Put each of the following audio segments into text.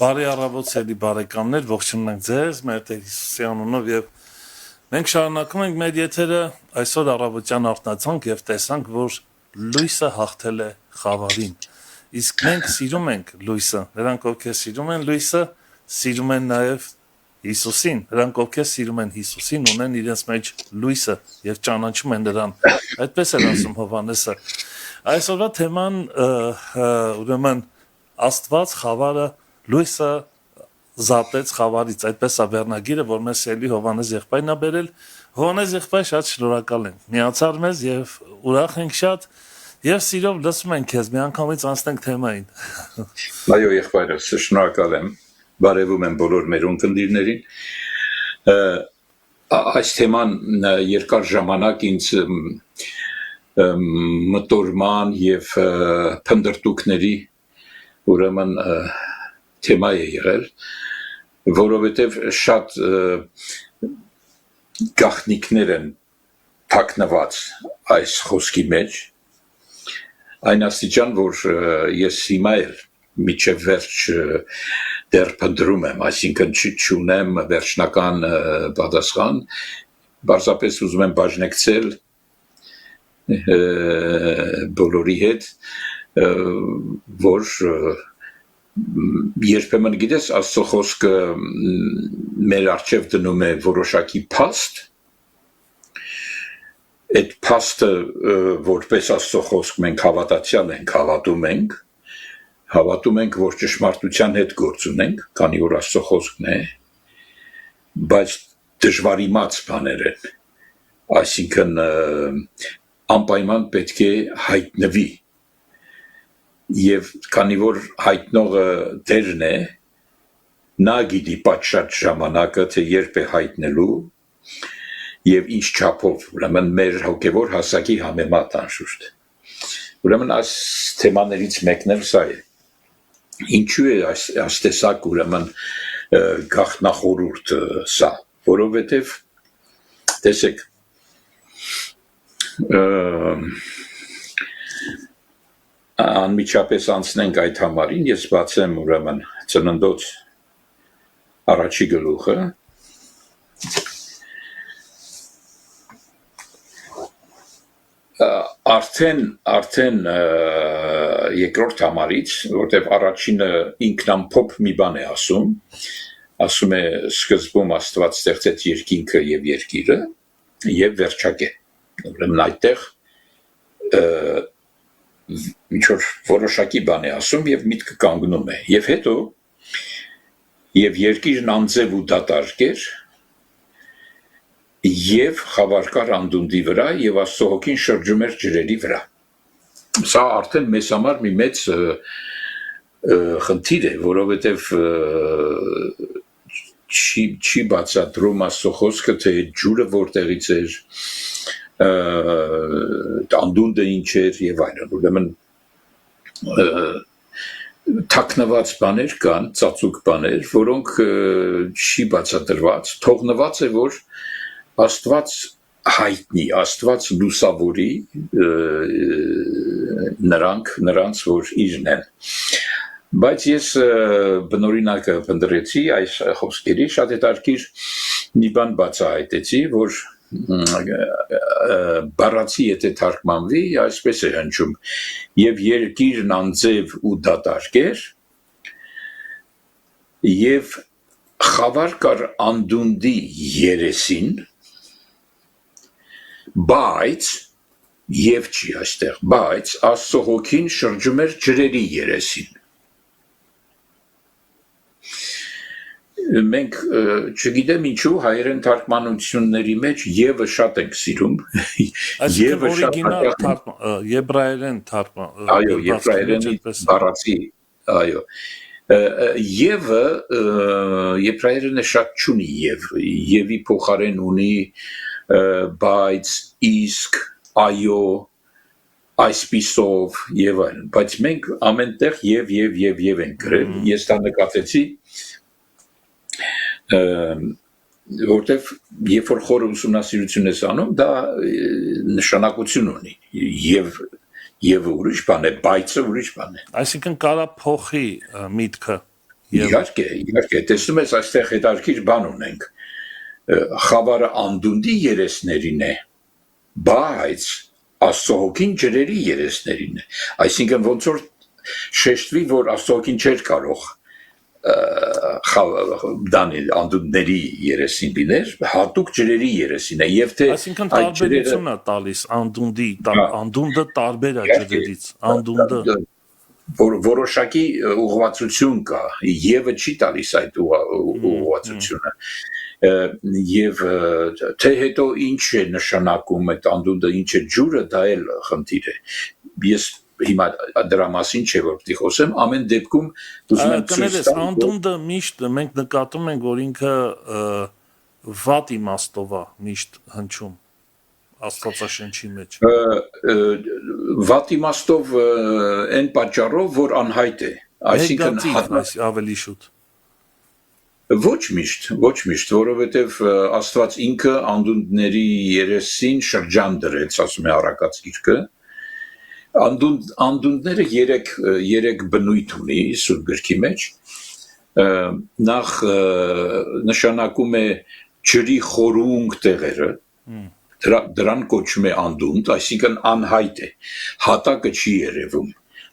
Բարի առավոտ սիրելի բարեկամներ, ողջունում ենք ձեզ, մեր Տեր Հիսուսի անունով եւ մենք շարունակում ենք մեր եթերը այսօր առավոտյան արթնացանք եւ տեսանք, որ լույսը հաղթել է խավարին։ Իսկ մենք սիրում ենք լույսը, նրանք ովքեր սիրում են լույսը, սիրում են նաեւ Հիսուսին, նրանք ովքեր սիրում են Հիսուսին, ունեն իրենց մեջ լույսը եւ ճանաչում են նրան։ Այդպես է ասում Հովհաննեսը։ Այսօրվա թեման ուրեմն Աստված խավարը լույսը զատեց խավարից, այդպես է վերնագիրը, որ մեզ սիրելի Հովհաննես եղբայրն է բերել։ Հովհաննես եղբայր, շատ շնորհակալ ենք։ Միացար մեզ եւ ուրախ ենք շատ եւ սիրով լսում ենք քեզ, միանգամից անցնենք թեմային։ Այո, եղբայրս, շնորհակալ եմ։ Բարևում եմ բոլոր մեր ունկնդիրներին։ Այս թեման երկար ժամանակ ինձ մտորման եւ փնդրտուքների ուրեմն թեմա է եղել, որովհետև շատ գաղտնիքներ են թաքնված այս խոսքի մեջ, այն աստիճան, որ ես հիմա էլ միջև վերջ դեռ փնտրում եմ, այսինքն չունեմ վերջնական պատասխան, պարզապես ուզում եմ բաժնեկցել բոլորի հետ, որ երբեմն գիտես Աստծո խոսքը մեր առջև դնում է որոշակի փաստ, այդ փաստը որպես Աստծո խոսք մենք հավատացյալ ենք, հավատում ենք, որ ճշմարտության հետ գործ ունենք, քանի որ Աստծո խոսքն է, բայց դժվարիմաց բաներ են, այսինքն անպայման պետք է հայտնվի եւ քանի որ հայտնողը Տերն է, նա գիտի պատշաճ ժամանակը, թե երբ է հայտնելու եւ ինչ չափով, ուրեմն մեր հոգեվոր հասակի համեմատ անշուշտ։ Ուրեմն այս թեմաներից մեկն էլ սա է։ Ինչու է այս տեսակ ուրեմն գաղտնախորհուրդ սա, որովհետեւ տեսեք անմիջապես անցնենք այդ համարին, ես բացեմ ուրեմն ծննդոց առաջի գլուխը, արդեն երկրորդ համարից, որտեղ առաջինը ինքնամփոփ մի բան է ասում է սկզբում Աստված ստեղծեց երկինքը եւ երկիրը եւ վերջակե, ուրեմն այդտեղ ինչ-որ որոշակի բան է ասում եւ միտքը կանգնում է եւ հետո եւ երկիրն անձև ու դատարկ էր եւ խավարկար անդունդի վրա եւ Աստծո հոգին շրջում էր ջրերի վրա սա արդեն մեզ համար մի մեծ խնդիր է որովհետեւ չի բացատրում Աստծո խոսքը թե ջուրը որտեղից էր անդունդը ինչ էր եւ այլն ուրեմն թաքնված բաներ կան ծածուկ բաներ որոնք չի բացատրված թողնված է որ Աստված հայտնի Աստված լուսավորի նրանց որ իրն են բայց ես բնօրինակը փնտրեցի այս խոսքերի շատ հետաքրքիր մի բան բացահայտեցի որ բառացի եթե թարգմանվի այսպես է հնչում եւ երկիրն անձև ու դատարկ էր եւ խավարկար անդունդի երեսին բայց եւ չի այստեղ բայց Աստծո հոգին շրջում էր ջրերի երեսին մենք չգիտեմ ինչու հայերեն թարգմանությունների մեջ եւը շատ ենք սիրում եւը շատ եբրայերեն թարգման այո եբրայերենի բառացի այո եւը եբրայերենը շատ չունի եւի փոխարեն ունի բայց իսկ այո այսպիսով եւ այլն բայց մենք ամենտեղ եւ ենք գրել ես դա նկատեցի որտեվ երբ որ խորը ուսումնասիրություն ես անում դա նշանակություն ունի եւ ուրիշ բան է բայցը ուրիշ բան է այսինքն կարա փոխի միտքը Իհարկե, տեսնում ես այստեղ հետարքիր բան ունենք։ Խավարը անդունդի երեսներին է, բայց Աստծոհոգին ջրերի երեսներին է։ Այսինքն ոնց որ շեշտվի, որ Աստծոհոգին չէր կարող դանել անդունդների երեսին լիներ, հատուկ ջրերի երեսին է, եւ թե այսինքն տարբերությունն է տալիս անդունդի, անդունդը տարբեր է ջրերից, անդունդը որոշակի ուղղվածություն կա, Եվը չի տալիս այդ ուղղվածությունը, եւ թե հետո ինչ է նշանակում այդ անդունդը, ինչ է ջուրը, դա էլ խնդիր է։ Ես հիմա դրա մասին չէ որ պիտի խոսեմ, ամեն դեպքում ուզում եմ ցույց տալ, անդունդը միշտ մենք նկատում ենք, որ ինքը վատ իմաստով է միշտ հնչում Աստվածաշնչի մեջ։ Վատ իմաստով այն պատճառով, որ անհայտ է, այսինքն ավելի շուտ։ Ոչ միշտ, որովհետև Աստված ինքը անդունդների երեսին շրջան դրեց, ասում է Առակաց գիրքը։ Անդունդները երեք բնույթ ունի Սուրբ գրքի մեջ, նախ նշանակում է ջրի խորունկ տեղերը, դրան կոչում է անդունդ, այսինքն անհայտ է, հատակը չի երևում,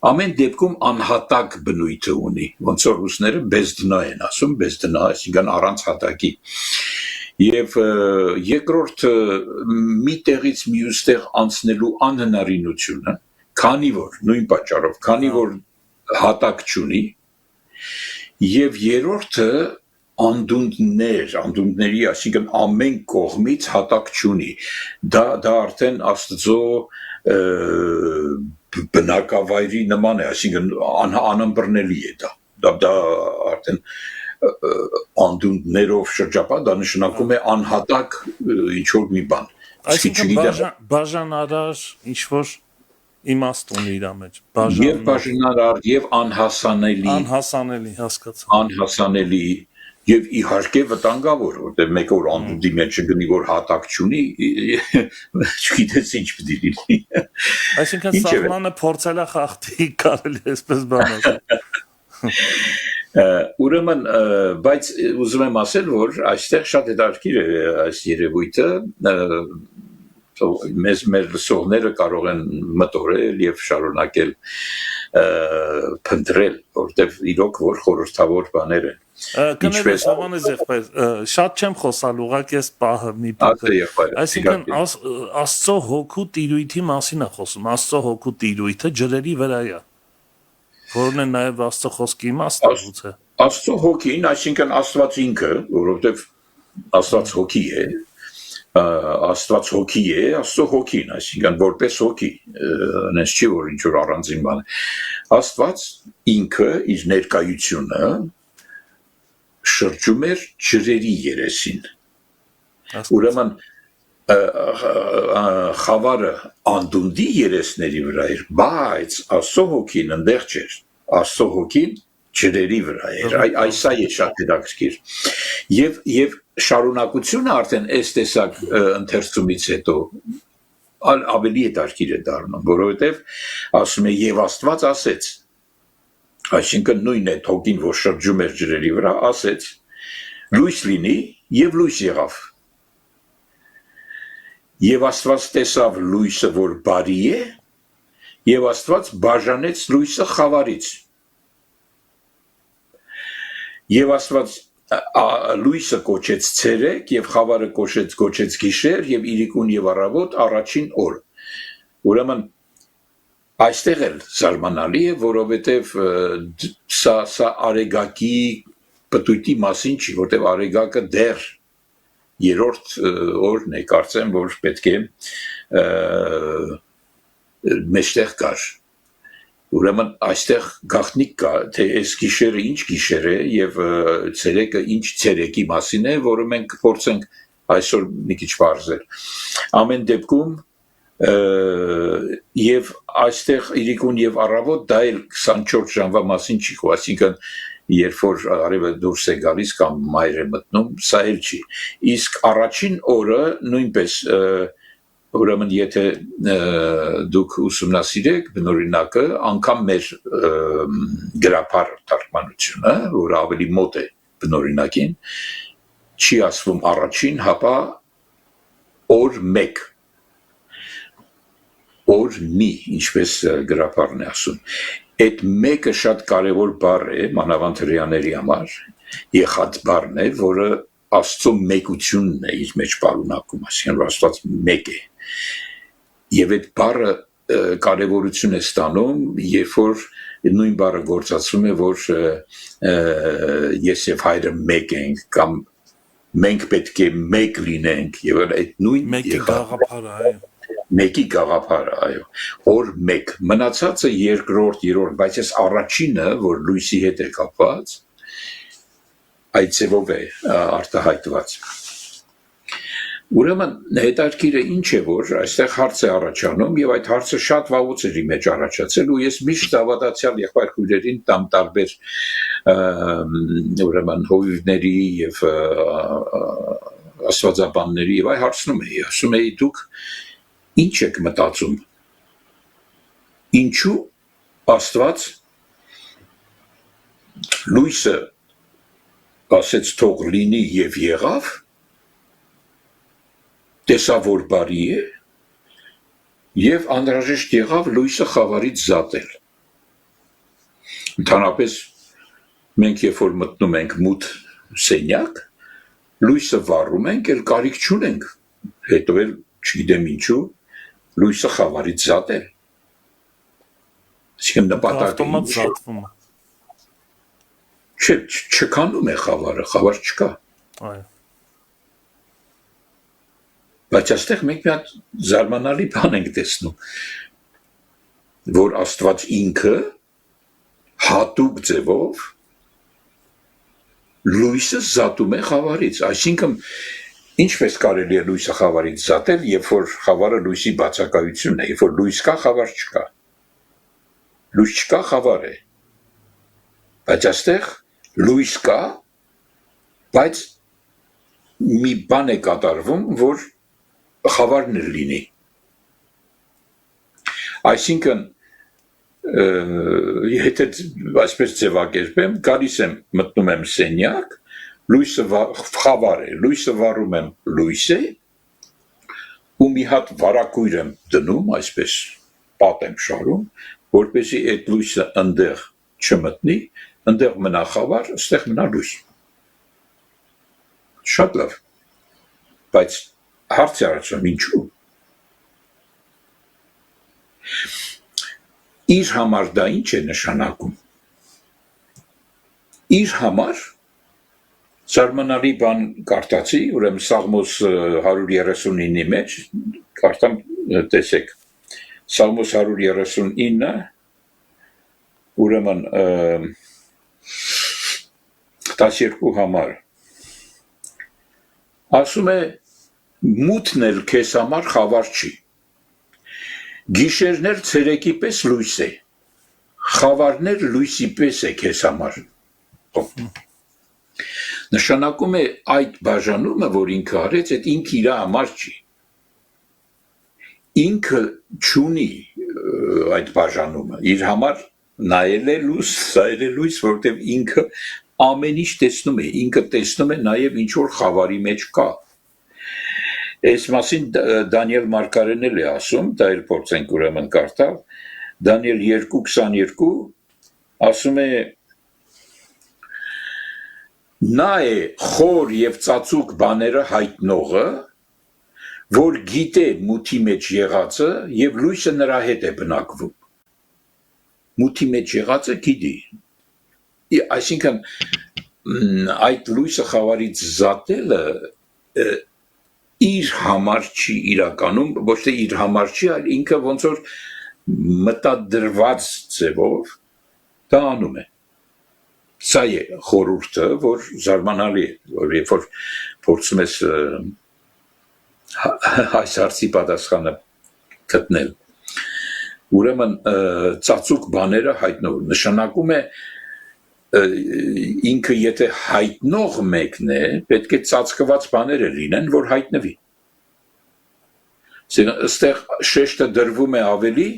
ամեն դեպքում անհատակ բնույթը ունի, ոնց որ ռուսները բեզդնա են ասում, բեզդնա, այսինքն առանց հատակի, եւ երկրորդ մի տեղից մյուս տեղ անցնելու անհնարինությունը, քանի որ նույն պատճառով, քանի որ հատակ չունի, եւ երրորդը անդունդների, այսինքն ամեն կողմից հատակ չունի, դա արդեն Աստծո բնակավայրի նման է, այսինքն անըմբռնելի է դա արդեն անդունդներով շրջապատ, դա նշանակում է անհատակ ինչ-որ մի բան, այսինքն բաժանարար ինչ-որ իմաստ ունի իր մեջ, եւ բաժանարար եւ անհասանելի, հասկացա, անհասանելի եւ իհարկե վտանգավոր, որտեղ մեկ որ անդունդի մեջ գտնի որ հատակ չունի, չգիտես ինչ պիտի լինի։ Այսինքն սահմանը փորձել է խախտի, կարելի է այսպես բան ասել։ Ուրեմն, բայց ուզում եմ ասել, որ այստեղ շատ հետաքրքիր է այս երևույթը, մեր լսողները կարող են մտորել եւ շարունակել փնտրել, որտեղ իրոք որ խորհրդավոր բաներ են։ Կներես Հովանես եղբայր, շատ չեմ խոսալ, ուղղակի այս պահը մի փոքր։ Այսինքն Աստծո հոգու տիրույթի մասին է խոսում, Աստծո հոգու տիրույթը ջրերի վրա է, որն է նաեւ Աստծո խոսքի իմաստը գուցե։ Աստծո հոգին, այսինքն Աստված ինքը, որովհետեւ Աստված հոգի է, Աստված հոգի է, Աստծո հոգին, այսինքն որպես հոգի, այնպես չի որ ինչ որ առանձին բան է։ Աստված ինքը իր ներկայությունը շրջում էր ջրերի երեսին։ Ուրեմն խավարը անդունդի երեսների վրա էր, բայց Աստծո հոգին այնտեղ չէր։ Աստծո հոգին ջրերի վրա էր։ Այս է շատ հետաքրքիր։ Եվ շարունակությունը արդեն այս տեսակ ընթերցումից հետո ավելի հետաքրքիր է դառնում, որովհետև ասում է եւ Աստված ասեց, այսինքն նույն այդ հոգին, որ շրջում էր ջրերի վրա, ասեց. լույս լինի եւ լույս եղավ։ Եվ Աստված տեսավ լույսը, որ բարի է, եւ Աստված բաժանեց լույսը խավարից։ Եվ Աստված լույսը կոչեց ցերեկ եւ խավարը կոչեց գիշեր եւ իրիկուն եւ առավոտ առաջին օր։ Ուրեմն այստեղ էլ զարմանալի է, որովհետեւ սա արեգակի պտույտի մասին չի, որտեղ արեգակը դեռ երրորդ օրն է, կարծեմ, որ պետք է մեջտեղ կար։ Ուրեմն այստեղ գաղտնիք կա, թե այս գիշերը ինչ գիշեր է եւ ցերեկը ինչ ցերեկի մասին է, որը մենք փորձենք այսօր մի քիչ բարձել։ Ամեն դեպքում եւ այստեղ իրիկուն եւ առավոտ դա էլ 24 ժամվա մասին չի խոս, այսինքն երբ որ արևը դուրս է գալիս կամ մայր է մտնում, սա էլ չի։ Իսկ առաջին օրը նույնպես ուրեմն եթե դուք ուսումնասիրեք բնօրինակը, անգամ մեր գրաբար թարգմանությունը, որ ավելի մոտ է բնօրինակին, չի ասվում առաջին, հապա օր 1, օր մի, ինչպես գրաբարն է ասում։ Այդ մեկը շատ կարևոր բառ է մանավանդ հրեաների համար, եղած բառն է, որը Աստծո մեկությունն է իր մեջ պարունակում, այսինքն Աստված մեկ է։ Եվ այդ բառը կարևորություն է ստանում, երբ որ նույն բառը գործածվում է, որ ես եւ հայրը մեկ ենք, կամ մենք պետք է մեկ լինենք, եւ այդ նույն Մեկի գաղափարը, այո։ Մեկի գաղափարը, այո, օր 1, մնացածը երկրորդ, երրորդ, բայց այս առաջինը, որ լույսի հետ է կապված, այդ ձևով է արտահայտված։ Ուրեմն հետաքրքիրը ինչ է, որ այստեղ հարց է առաջանում, եւ այդ հարցը շատ վաղուց էր իմ մեջ առաջացել, ու ես միշտ հավատացյալ եղբայրքույրերին տամ տարբեր ուրեմն հովիվների եւ աստվածաբանների եւ այ հարցնում էի, ասում էի դուք ինչ եք մտածում, ինչու Աստված լույսը ասեց թող լինի եւ եղավ, տեսավ որ բարի է եւ անհրաժեշտ եղավ լույսը խավարից զատել։ Ընդհանրապես մենք երբ որ մտնում ենք մութ սենյակ, լույսը վառում ենք, էլ կարիք չունենք, հետո էլ չգիտեմ ինչու լույսը խավարից զատել։ Այսինքն նպատակը Ավտոմատ զատվում է։ չքանում է խավարը, խավար չկա։ Այո։ Բայց այստեղ մենք մի հատ զարմանալի բան ենք տեսնում, որ Աստված ինքը հատուկ ձևով լույսը զատում է խավարից, այսինքն ինչպես կարելի է լույսը խավարից զատել, երբ որ խավարը լույսի բացակայությունն է, երբ որ լույս կա, խավար չկա։ Լույս չկա, խավար է։ Բայց այստեղ լույս կա, բայց մի բան է կատարվում, որ խավարն էլ լինի։ Այսինքն եթե այսպես ձևակերպեմ, գալիս եմ, մտնում եմ սենյակ, լույսը խավար է, լույսը վառում եմ, լույս է, ու մի հատ վարակույր եմ դնում, այսպես պատ եմ շարում, որպեսզի այդ լույսը ընդեղ չմտնի, ընդեղ մնա խավար, այստեղ մնա լույս։ Շատ լավ։ Բայց հարց է առաջանում, ինչու։ Իր համար դա ինչ է նշանակում։ Իր համար զարմանալի բան կարդացի, ուրեմն Սաղմոս 139-ի մեջ, կարդամ տեսեք, Սաղմոս 139, ուրեմն 12 համար, ասում է, մութն էլ քեզ համար խավար չի, գիշերներ ցերեկի պես լույս է, խավարներ լույսի պես է քեզ համար։ Նշանակում է այդ բաժանումը, որ ինքը արեց, այդ ինքը իր համար չի։ Ինքը չունի այդ բաժանումը, իր համար նայել է լույս, սայել է լույս, որովհետև ինքը ամեն ինչ տեսնում է, ինքը տեսնում է նաև ինչ որ խավարի մեջ կա։ Այս մասին Դանիել Մարգարեն էլ է ասում, դա էլ փորձենք ուրեմն կարդալ, Դանիել 2:22 ասում է նա է խոր եւ ծածուկ բաները հայտնողը, որ գիտե մութի մեջ եղածը եւ լույսը նրա հետ է բնակվում։ Մութի մեջ եղածը գիտի։ Այսինքն այդ լույսը խավարից զատելը իր համար չի իրականում, ոչ թե իր համար չի, այլ ինքը ոնց որ մտադրված ձևով դա անում է։ Սա է խորհուրդը, որ զարմանալի է, որ երբ որ փորձում ես այս հարցի պատասխանը գտնել։ Ուրեմն ծածուկ բաները հայտնող նշանակում է ինքը եթե հայտնող մեկն է, պետք է ծածկված բաները լինեն, որ հայտնվի։ Այստեղ շեշտը դրվում է ավելի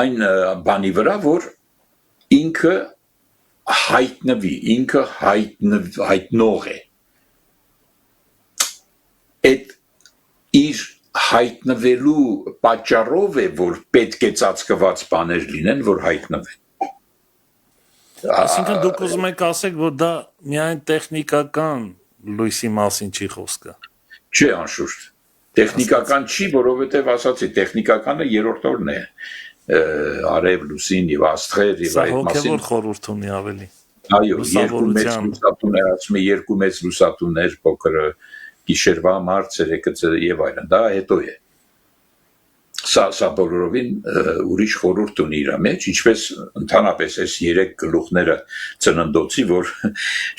այն բանի վրա, որ ինքը հայտնվի, ինքը հայտնող է։ Այդ իր հայտնվելու պատճառով է, որ պետք է ծածկված բաներ լինեն, որ հայտնվեն։ Այսինքն դուք ուզում եք ասեք, որ դա միայն տեխնիկական լույսի մասին չի խոսքը։ Չէ, անշուշտ։ Տեխնիկական չի, որովհետև ասացի, տեխնիկականը երրորդ օրն է արև, լուսին եւ աստղեր եւ Սա այդ մասին։ հոգևոր խորհուրդ ունի ավելի։ Այո, երկու մեծ լուսատուներ, ասում է երկու մեծ լուսատուներ, փոքրը գիշերվա համար, ցերեկը եւ այլն, դա հետո է։ Սա բոլորովին ուրիշ խորհուրդ ունի իր մեջ, ինչպես ընդհանրապես այս երեք գլուխները ծննդոցի, որ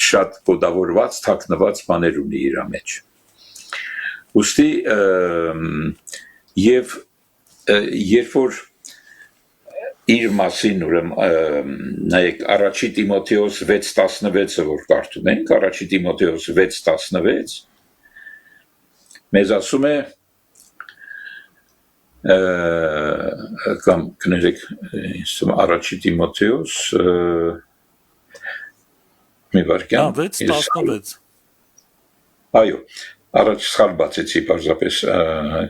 շատ կոդավորված, թաքնված բաներ ունի իր մեջ։ Ուստի եւ երբ որ իր մասին ուրեմն նայեք առաջի Տիմոթեոս 6:16-ը որ կարդում ենք, առաջի Տիմոթեոս 6:16 մեզ ասում է կամ կներեք առաջի Տիմոթեոս մի վարքյան 6:16 այո առաջ սխալ բացեցի պարզապես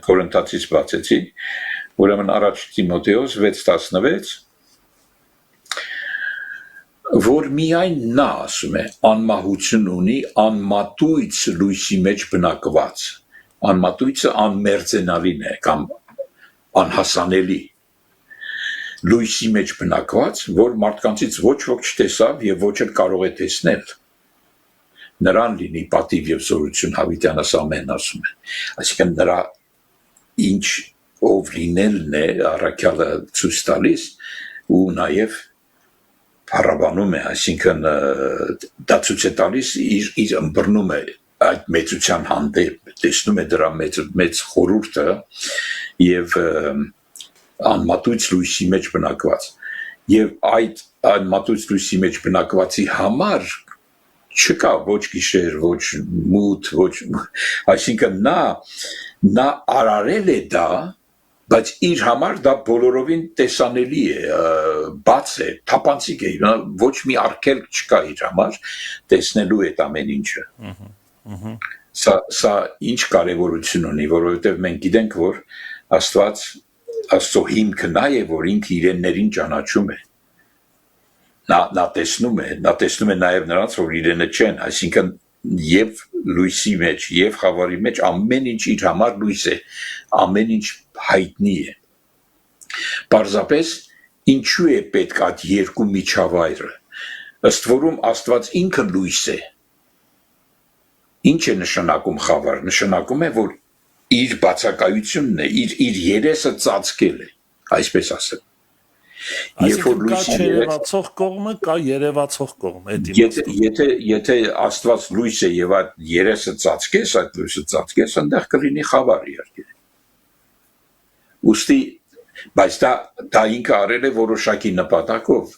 Կորինթացից բացեցի ուրեմն առաջ Տիմոթեոս 6:16 որ միայն նա ասում է անմահություն ունի անմատույց լույսի մեջ բնակված անմատույցը անմերձենալին է կամ անհասանելի լույսի մեջ բնակված որ մարդկանցից ոչ ոք չտեսավ եւ ոչ էլ կարող է տեսնել նրան լինի պատիվ եւ զորություն հավիտյանս ամեն ասում է այսինքն նրա ինչ ով լինելն է առաքյալը ցույց տալիս ու նաեւ փառաբանում է այսինքն դա ցույց է տալիս իր ըմբռնում է այդ մեծության հանդեպ տեսնում է դրա մեծ խորհուրդը եւ անմատույց լույսի մեջ բնակված եւ այդ անմատույց լույսի մեջ բնակվածի համար չկա ոչ գիշեր ոչ մութ ոչ այսինքն նա արարել է դա բայց իր համար դա բոլորովին տեսանելի է բաց է թափանցիկ է ոչ մի արգելք չկա իր համար տեսնելու այդ ամեն ինչը Սա ինչ կարևորություն ունի, որովհետև մենք գիտենք, որ Աստծո հիմքը նա է, որ ինքը իրեններին ճանաչում է։ Նա տեսնում է նաև նրանց, որ իրենը չեն, այսինքն եւ լույսի մեջ, եւ խավարի մեջ ամեն ինչ իր համար լույս է, ամեն ինչ հայտնի է։ Պարզապես ինչու է պետք այդ երկու միջավայրը։ Ըստ որում Աստված ինքը լույս է։ Ինչ է նշանակում խավար, նշանակում է, որ իր բացակայությունն է, իր երեսը ծածկել է, այսպես ասել։ Այսինքն կա չերևացող կողմը, կա երևացող կողմ, Եթե Աստված լույս է եւ այդ երեսը ծածկես, այդ լույսը ծածկես, այնտեղ կլինի խավար իհարկե։ Ուստի, բայց դա ինքը արել է որոշակի նպատակով,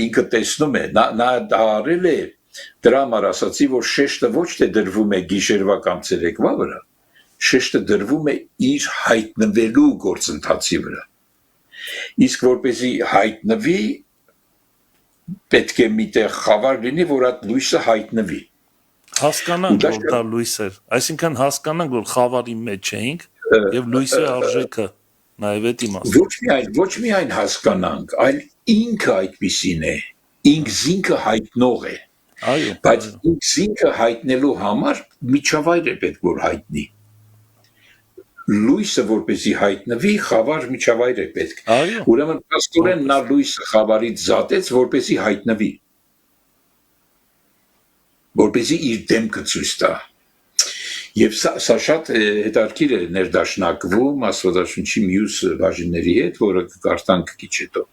ինքը տեսնում է, նա դա արել է Դրա համար ասացի, որ շեշտը ոչ թե դրվում է գիշերվա կամ ցերեկվա վրա, շեշտը դրվում է իր հայտնվելու գործընթացի վրա։ Իսկ որպեսզի հայտնվի, պետք է միտեղ խավար լինի, որ այդ լույսը հայտնվի։ Հասկանանք, որ դա լույս էր, այսինքն հասկանանք, որ խավարի մեջ էինք եւ լույսի արժեքը նաեւ է իմաստը։ Ոչ միայն հասկանանք, այլ ինքը այդպիսին է, ինքը հայտնող է։ Բայց ինքը հայտնելու համար միջավայր է պետք որ հայտնի։ Լույսը որպեսզի հայտնվի, խավար միջավայր է պետք։ Ուրեմն աստորեն նա լույսը խավարից զատեց, որպեսզի հայտնվի։ Որպեսզի իր դեմքը ցույց տա։ Եվ սա շատ հետաքրքիր է ներդաշնակվում Աստվածաշնչի մյուս բաժինների հետ, որը կկարդանք քիչ հետո։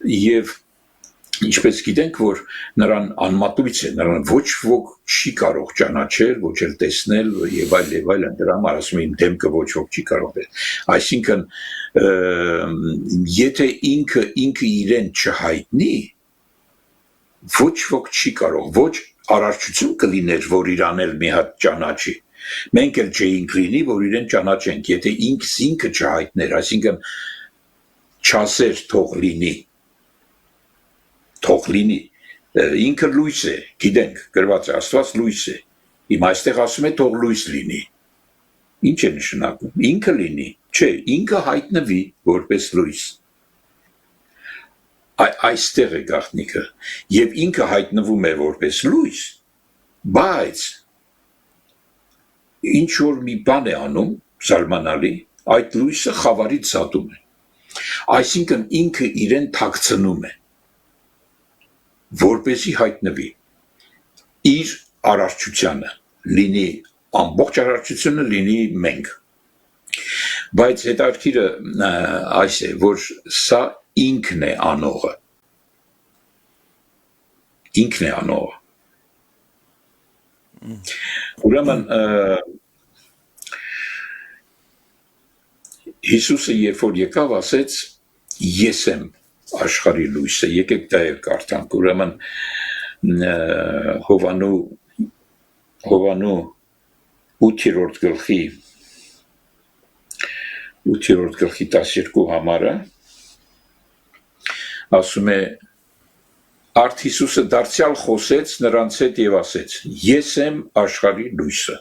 Եվ ինչպես գիտենք, որ նրան անմատույց է, նրան ոչ ոք չի կարող ճանաչել, ոչ էլ տեսնել եւ այլն, դրա համար ասում եմ դեմքը ոչ ոք չի կարող տեսնել։ Այսինքն, եթե ինքը իրեն չհայտնի, ոչ ոք չի կարող, ոչ արարչություն կլիներ, որ իրանել մի հատ ճանաչի։ Մենք էլ չէինք լինի, որ իրեն ճանաչենք, եթե ինքը չհայտներ, այսինքն չասեր թող լինի, ինքը լույս է, գիտենք, գրված է, Աստված լույս է։ Հիմա այստեղ ասում է թող լույս լինի։ Ինչ է նշանակում։ Ինքը լինի, չէ, ինքը հայտնվի որպես լույս։ Այստեղ է գաղտնիքը, եւ ինքը հայտնվում է որպես լույս, բայց ինչ որ մի բան է անում, զարմանալի, այդ լույսը խավարից զատում է։ Այսինքն ինքը իրեն թաքցնում է, որպեսզի հայտնվի իր արարչությանը, լինի ամբողջ արարչությունը լինի մենք։ Բայց հետաքրքիրը այս է, որ սա ինքն է անողը։ Ուրեմն Հիսուսը երբ որ եկավ, ասեց. Ես եմ աշխարհի լույսը, եկեք դա էլ կարդանք։ Ուրեմն Հովանու 8-րդ գլխի 12 համարը ասում է. Արդ Հիսուսը դարձյալ խոսեց նրանց հետ եւ ասեց. Ես եմ աշխարհի լույսը,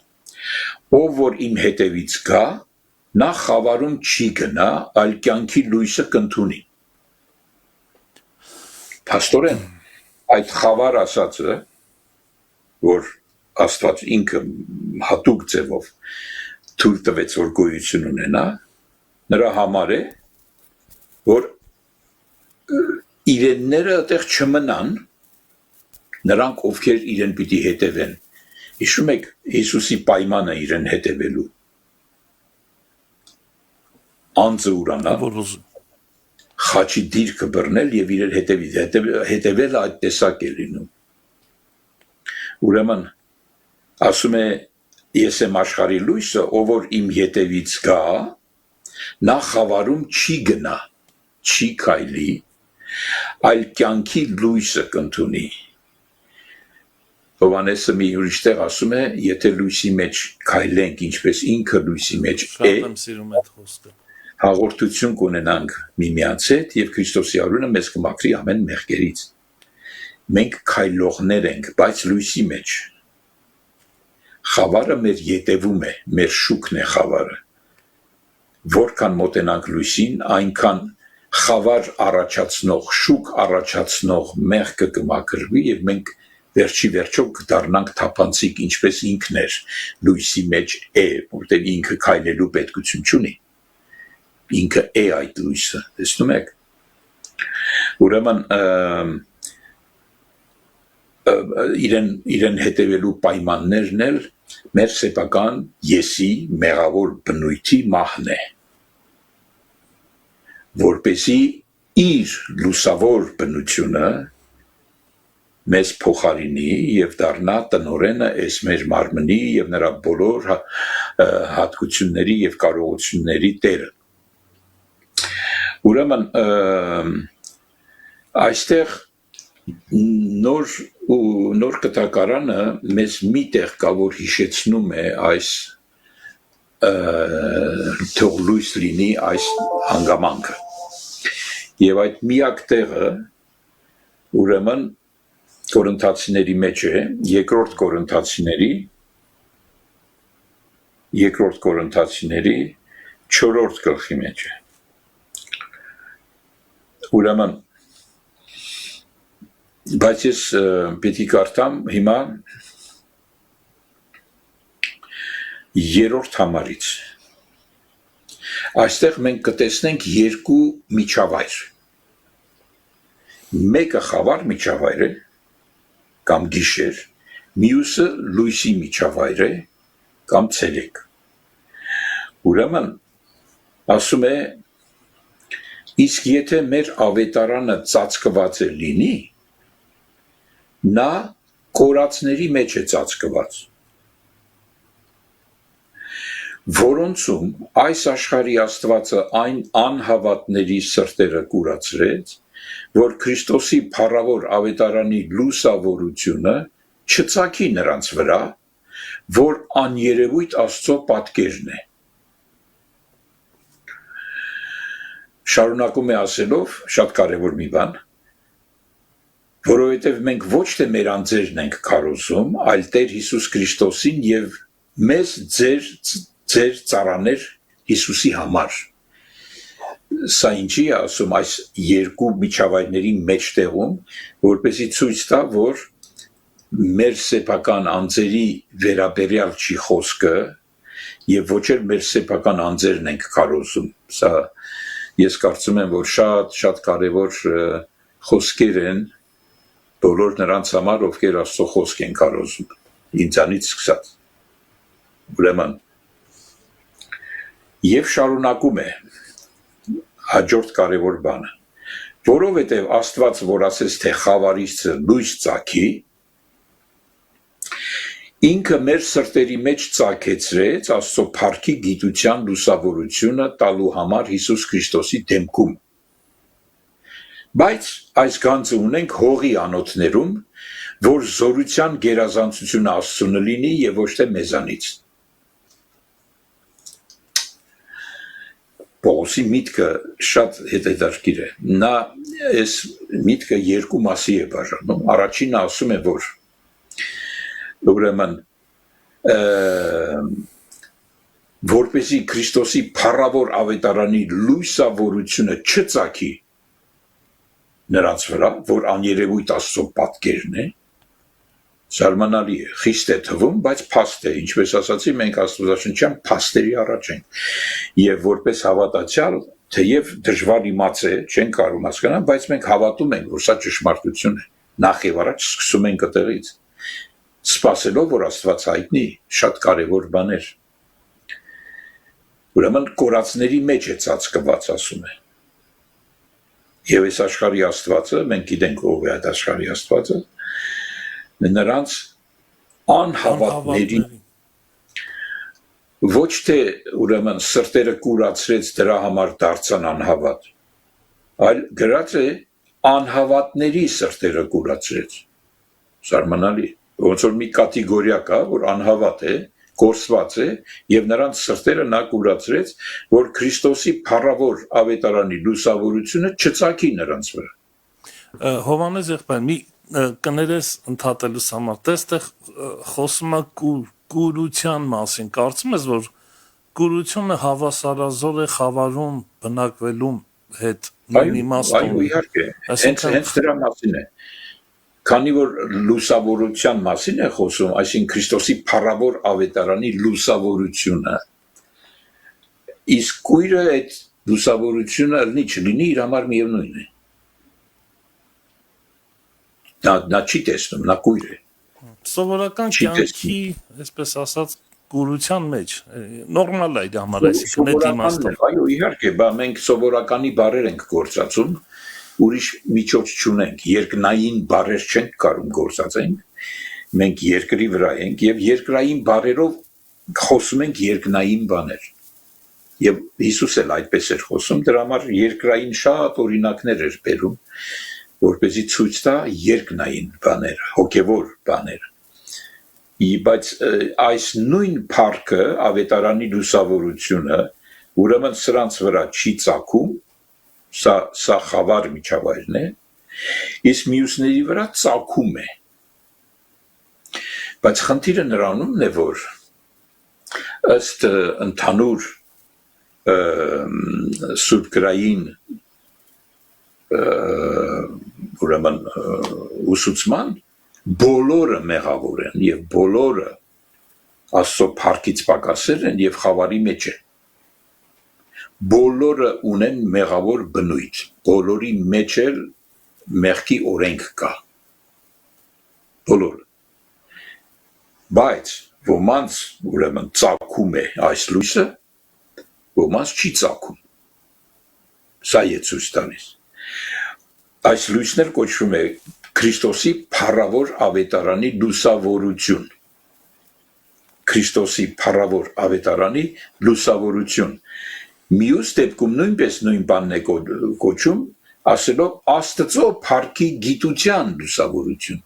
ով որ իմ հետևից գա, նա խավարում չի գնա, այլ կյանքի լույսը կընդունի։ Փաստորեն այդ խավար ասածը, որ Աստված ինքը հատուկ ձևով թույլ տվեց որ գոյություն ունենա, նրա համար է, որ իրենները այդտեղ չմնան, նրանք ովքեր իրեն պիտի հետևեն։ Հիշում եք Հիսուսի պայմանը իրեն հետևելու։ Անձը ուրանա, խաչի դիրքը բռնել եւ իրեն հետևել այդ տեսակ է լինում։ Ուրեմն ասում է ես եմ աշխարհի լույսը, ով որ իմ հետևից գա, նա խավարում չի գնա, չի քայլի, այլ կյանքի լույսը կընդունի։ Հովհաննեսը մի ուրիշ տեղ ասում է, եթե լույսի մեջ քայլենք, ինչպես ինքը լույսի մեջ է, հաղորդություն կունենանք միմյանց հետ եւ Քրիստոսի անունը մեզ կմաքրի ամեն մեղքերից։ Մենք քայլողներ ենք, բայց լույսի մեջ։ Խավարը մեր ետևում է, մեր շուկն է խավարը։ Որքան մոտենանք լույսին, այնքան խավար առաջացնող, շուկ առաջացնող մեղքը կմաքրվի եւ մենք վերջի վերջով կդառնանք թափանցիկ, ինչպես ինքն էր լույսի մեջ է, որտեղ ինքը քայլելու պետքություն չունի։ Ինքը է այդ լույսը, տեսնում եք։ Ուրեմն իրեն հետևելու պայմաններն էլ մեր սեփական եսի մեղավոր բնույթի մահն է, որպեսզի իր լուսավոր բնությունը մեզ փոխարինի եւ դառնա տնորենը այս մեր մարմնի եւ նրա բոլոր հատկությունների եւ կարողությունների տերը։ Ուրեմն այստեղ նոր կտակարանը մեզ մի տեղ կա, որ հիշեցնում է այս թող լույս լինի այս հանգամանքը։ Եվ այդ միակ տեղը ուրեմն Կորինթացիների մեջ է, երկրորդ Կորինթացիների 4-րդ գլխի մեջ է։ Ուրեմն բայց ես պիտի կարդամ հիմա 3-րդ համարից։ Այստեղ մենք կտեսնենք երկու միջավայր։ Մեկը խավար միջավայր է, կամ գիշեր, մյուսը լույսի միջավայր է, կամ ցերեկ։ Ուրեմն ասում է, իսկ եթե մեր ավետարանը ծածկված է լինի, նա կորածների մեջ է ծածկված, որոնցում այս աշխարհի Աստվածը այն անհավատների սրտերը կուրացրեց, որ Քրիստոսի փառավոր ավետարանի լուսավորությունը չծագի նրանց վրա, որ աներևույթ Աստծո պատկերն է։ Շարունակում է ասելով շատ կարևոր մի բան, որովհետև մենք ոչ թե մեր անձերն ենք քարոզում, այլ Տեր Հիսուս Քրիստոսին եւ մեզ ձեր ծառաներ Հիսուսի համար։ Սա ինչի է ասում այս երկու միջավայրների մեջտեղում, որպեսզի ցույց տա, որ մեր սեփական անձերի վերաբերյալ չի խոսքը եւ ոչ էլ մեր սեփական անձերն ենք քարոզում։ Սա ես կարծում եմ, որ շատ կարևոր խոսքեր են բոլոր նրանց համար, ովքեր Աստծո խոսք են քարոզում, ինձանից սկսած։ Ուրեմն եւ շարունակում է հաջորդ կարևոր բանը, որովհետև Աստված, որ ասեց, թե խավարիչը լույս ծագի, ինքը մեր սրտերի մեջ ծագեցրեց Աստծո փառքի գիտության լուսավորությունը տալու համար Հիսուս Քրիստոսի դեմքում։ Բայց այս գանձը ունենք հողի անոթներում, որ զորության գերազանցությունը Աստծունը լինի եւ ոչ թե մեզանից։ Պողոսի միտքը շատ հետաքրքիր է։ Նա այս միտքը երկու մասի է բաժանում։ Առաջինը ասում է, որ ուրեմն որպեսզի Քրիստոսի փառավոր ավետարանի լույսավորությունը չծագի նրանց վրա, որ աներևույթ Աստծո պատկերն է, զարմանալի է, խիստ է թվում, բայց փաստ է, ինչպես ասացի, մենք աստվածաշնչյան փաստերի առաջ ենք, եւ որպես հավատացյալ, թեև դժվար իմաց է, չեն կարող հասկանալ, բայց մենք հավատում ենք, որ սա ճշմարտություն է, նախ եւ առաջ սկսում ենք այդտեղից, սպասելով, որ Աստված հայտնի շատ կարևոր բաներ, ուրեմն կորածների մեջ է ծածկված, ասում է, եւ այս աշխարհի Աստվածը, մենք գիտենք ով է այդ աշխարհի Աստվածը, նրանց անհավատների ոչ թե ուրեմն սրտերը կուրացրեց դրա համար դարձան անհավատ, այլ գրած է անհավատների սրտերը կուրացրեց, զարմանալի, ոնց որ մի կատեգորիա կա, որ անհավատ է, կորսված է եւ նրանց սրտերը նա կուրացրեց, որ Քրիստոսի փառավոր ավետարանի լուսավորությունը չծագի նրանց վրա։ Հովանես եղբայր, մի կներես ընդհատելուց համար, այստեղ խոսում է կուրության մասին, կարծում ես, որ կուրությունը հավասարազոր է խավարում բնակվելու հետ նույն իմաստով։ Այո, իհարկե, հենց դրա մասին է։ Քանի որ լուսավորության մասին է խոսում, այսինքն Քրիստոսի փառավոր ավետարանի լուսավորությունը, իսկ կույրը այդ լուսավորությունը լինի չլինի, իր համար միևնույն է։ Նա չի տեսնում, նա կույր է։ Սովորական կյանքի, այսպես ասած, կուրության մեջ, նորմալ է դա համար, այսինքն այդ իմաստով։ Այո, իհարկե, մենք սովորականի բառեր ենք գործածում, ուրիշ միջոց չունենք, երկնային բառեր չենք կարող գործածենք, մենք երկրի վրա ենք եւ երկրային բառերով խոսում ենք երկնային բաներ։ Եվ Հիսուս էլ այդպես էր խոսում, դրա համար երկրային շատ օրինակներ էր բերում, որպեսզի ցույց տա երկնային բաներ, հոգեվոր բաներ։ Բայց այս նույն փառքը, ավետարանի լուսավորությունը, ուրեմն սրանց վրա չի ծագում, սա խավար միջավայրն է, իսկ մյուսների վրա ծագում է։ Բայց խնդիրը նրանումն է, որ ըստ ընդհանուր սուրբ գրային ուրեմն ուսուցման բոլորը մեղավոր են եւ բոլորը Աստծո փառքից պակասել են եւ խավարի մեջ են։ Բոլորը ունեն մեղավոր բնույթ, բոլորի մեջ էլ մեղքի օրենք կա։ Բոլորը։ Բայց ոմանց ուրեմն ծագում է այս լույսը, ոմանց չի ծագում։ Սա է ցույց տալիս։ Այս լույսն էլ կոչվում է Քրիստոսի փառավոր ավետարանի լուսավորություն։ Քրիստոսի փառավոր ավետարանի լուսավորություն։ Մյուս դեպքում նույնպես նույն բանն է կոչում, ասելով Աստծո փառքի գիտության լուսավորություն։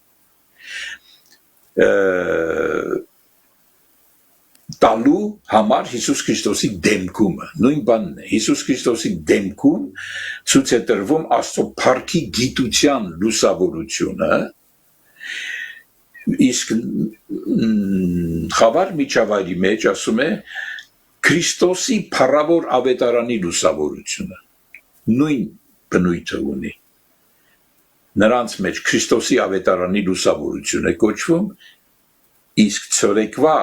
տալու համար Հիսուս Քրիստոսի դեմքումը նույն բանն է Հիսուս Քրիստոսի դեմքում ցույց է տրվում Աստծո փառքի գիտության լուսավորությունը իսկ խավար միջավայրի մեջ ասում է Քրիստոսի փառավոր ավետարանի լուսավորությունը նույն բնույթը ունի նրանց մեջ Քրիստոսի ավետարանի լուսավորություն է կոչվում իսկ ցորեկվա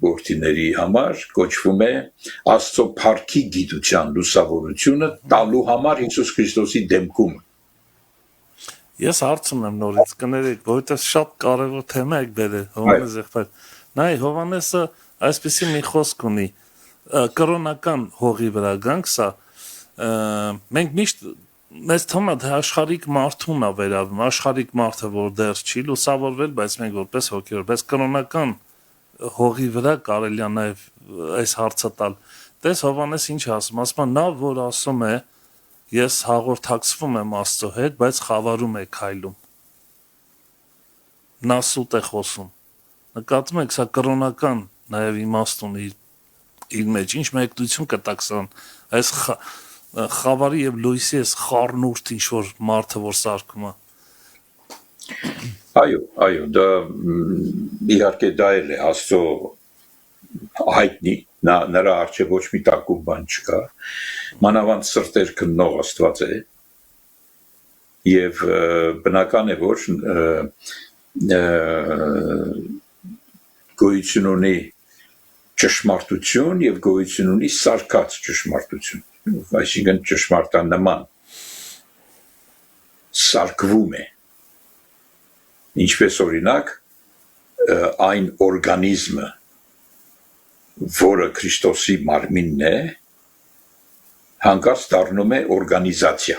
որդիների համար կոչվում է Աստծո փառքի գիտության լուսավորությունը տալու համար Հիսուս Քրիստոսի դեմքում Ես հարց ունեմ նորից կներեք, որովհետև շատ կարևոր թեմա եք բերել Հովհաննես եղբայր։ Նայ Հովհաննեսը այսպեսի մի խոսք ունի կրոնական հողի վրա գանք սա մենք միշտ մեզ թվում է թե աշխարհիկ մարդուն է վերաբերվում աշխարհիկ մարդը որ դեռ չի լուսավորվել բայց մենք որպես հոգևոր բայց կրոնական հողի վրա կարելի է նաև այս հարցը տալ տես Հովհաննես ինչ ասում նա որ ասում է ես հաղորդակցվում եմ Աստծո հետ, բայց խավարում է քայլում։ Նա սուտ է խոսում։ Նկատում եք, սա կրոնական նաև իմաստ ունի իր մեջ, ինչ մեկնություն կտակ սրան, այս խավարի և լույսի այս խառնուրդ ինչ-որ մարդը, որ սարքում է։ Այո, դա իհարկե դա էլ է Աստծո հայտնի նրա առջև ոչ մի տակում բան չկա մանավանդ սրտեր քննող Աստված է եւ բնական է որ գոյություն ունի ճշմարտություն եւ գոյություն ունի սարկած ճշմարտություն այսինքն ճշմարտանման սարկվում է ինչպես օրինակ այն օրգանիզմը որը Քրիստոսի մարմինն է հանկարծ դառնում է օրգանիզացիա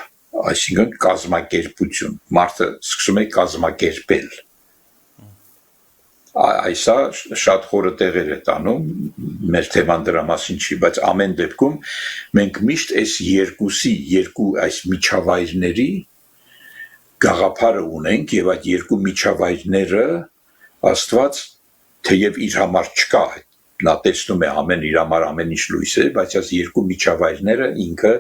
այսինքն կազմակերպություն մարդը սկսում է կազմակերպել այսա շատ խորը տեղեր է տանում մեր թեման դրա մասին չի բայց ամեն դեպքում մենք միշտ այս երկու այս միջավայրների գաղափարը ունենք եւ այդ երկու միջավայրները Աստված թեև իր համար չկա նա տեսնում է ամեն իր համար ամեն ինչ լույս է բայց այս երկու միջավայրները ինքը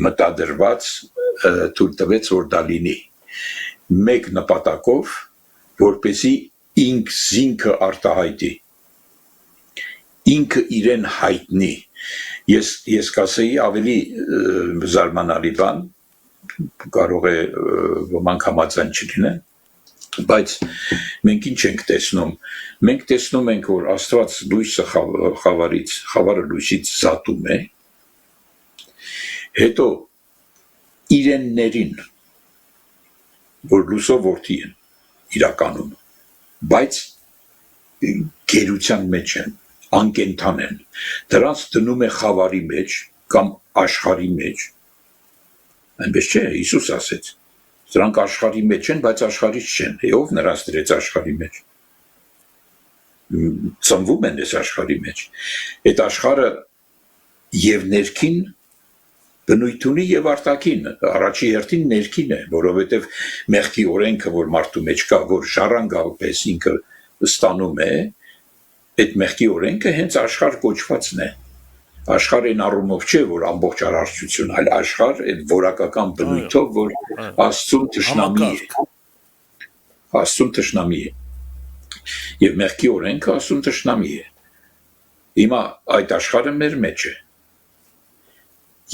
մտադրված թույլ տվեց որ դա լինի մեկ նպատակով որպեսզի ինքը արտահայտի ինքը իրեն հայտնի ես կասեի ավելի զարմանալի բան կարող է ոմանք համաձայն չլինեն բայց մենք ինչ ենք տեսնում մենք տեսնում ենք որ Աստված լույսը խավարը լույսից զատում է հետո իրեններին որ լույսով որդի են իրականում բայց գերության մեջ են անկենթան են դրանց դնում է խավարի մեջ կամ աշխարհի մեջ այնպես չէ Հիսուս ասեց Դրանք աշխարհի մեջ են, բայց աշխարհից չեն։ Ով նրանց դրեց աշխարհի մեջ։ Ծնվում են այս աշխարհի մեջ։ Այդ աշխարհը եւ ներքին բնույթ ունի եւ արտաքին։ Առաջի հերթին ներքին է, որովհետեւ մեղքի օրենքը, որ մարդու մեջ կա, որ ժառանգալպես ինքը ստանում է, այդ մեղքի օրենքը հենց աշխարհ կոչվածն է։ Աշխարհ այն առումով չէ, որ ամբողջ արարչություն, այլ աշխարհ այդ որակական բնույթով, որ Աստծուն թշնամի է։ Աստծուն թշնամի է։ Եվ մեղքի օրենքը Աստծուն թշնամի է։ Հիմա այդ աշխարհը մեր մեջ է։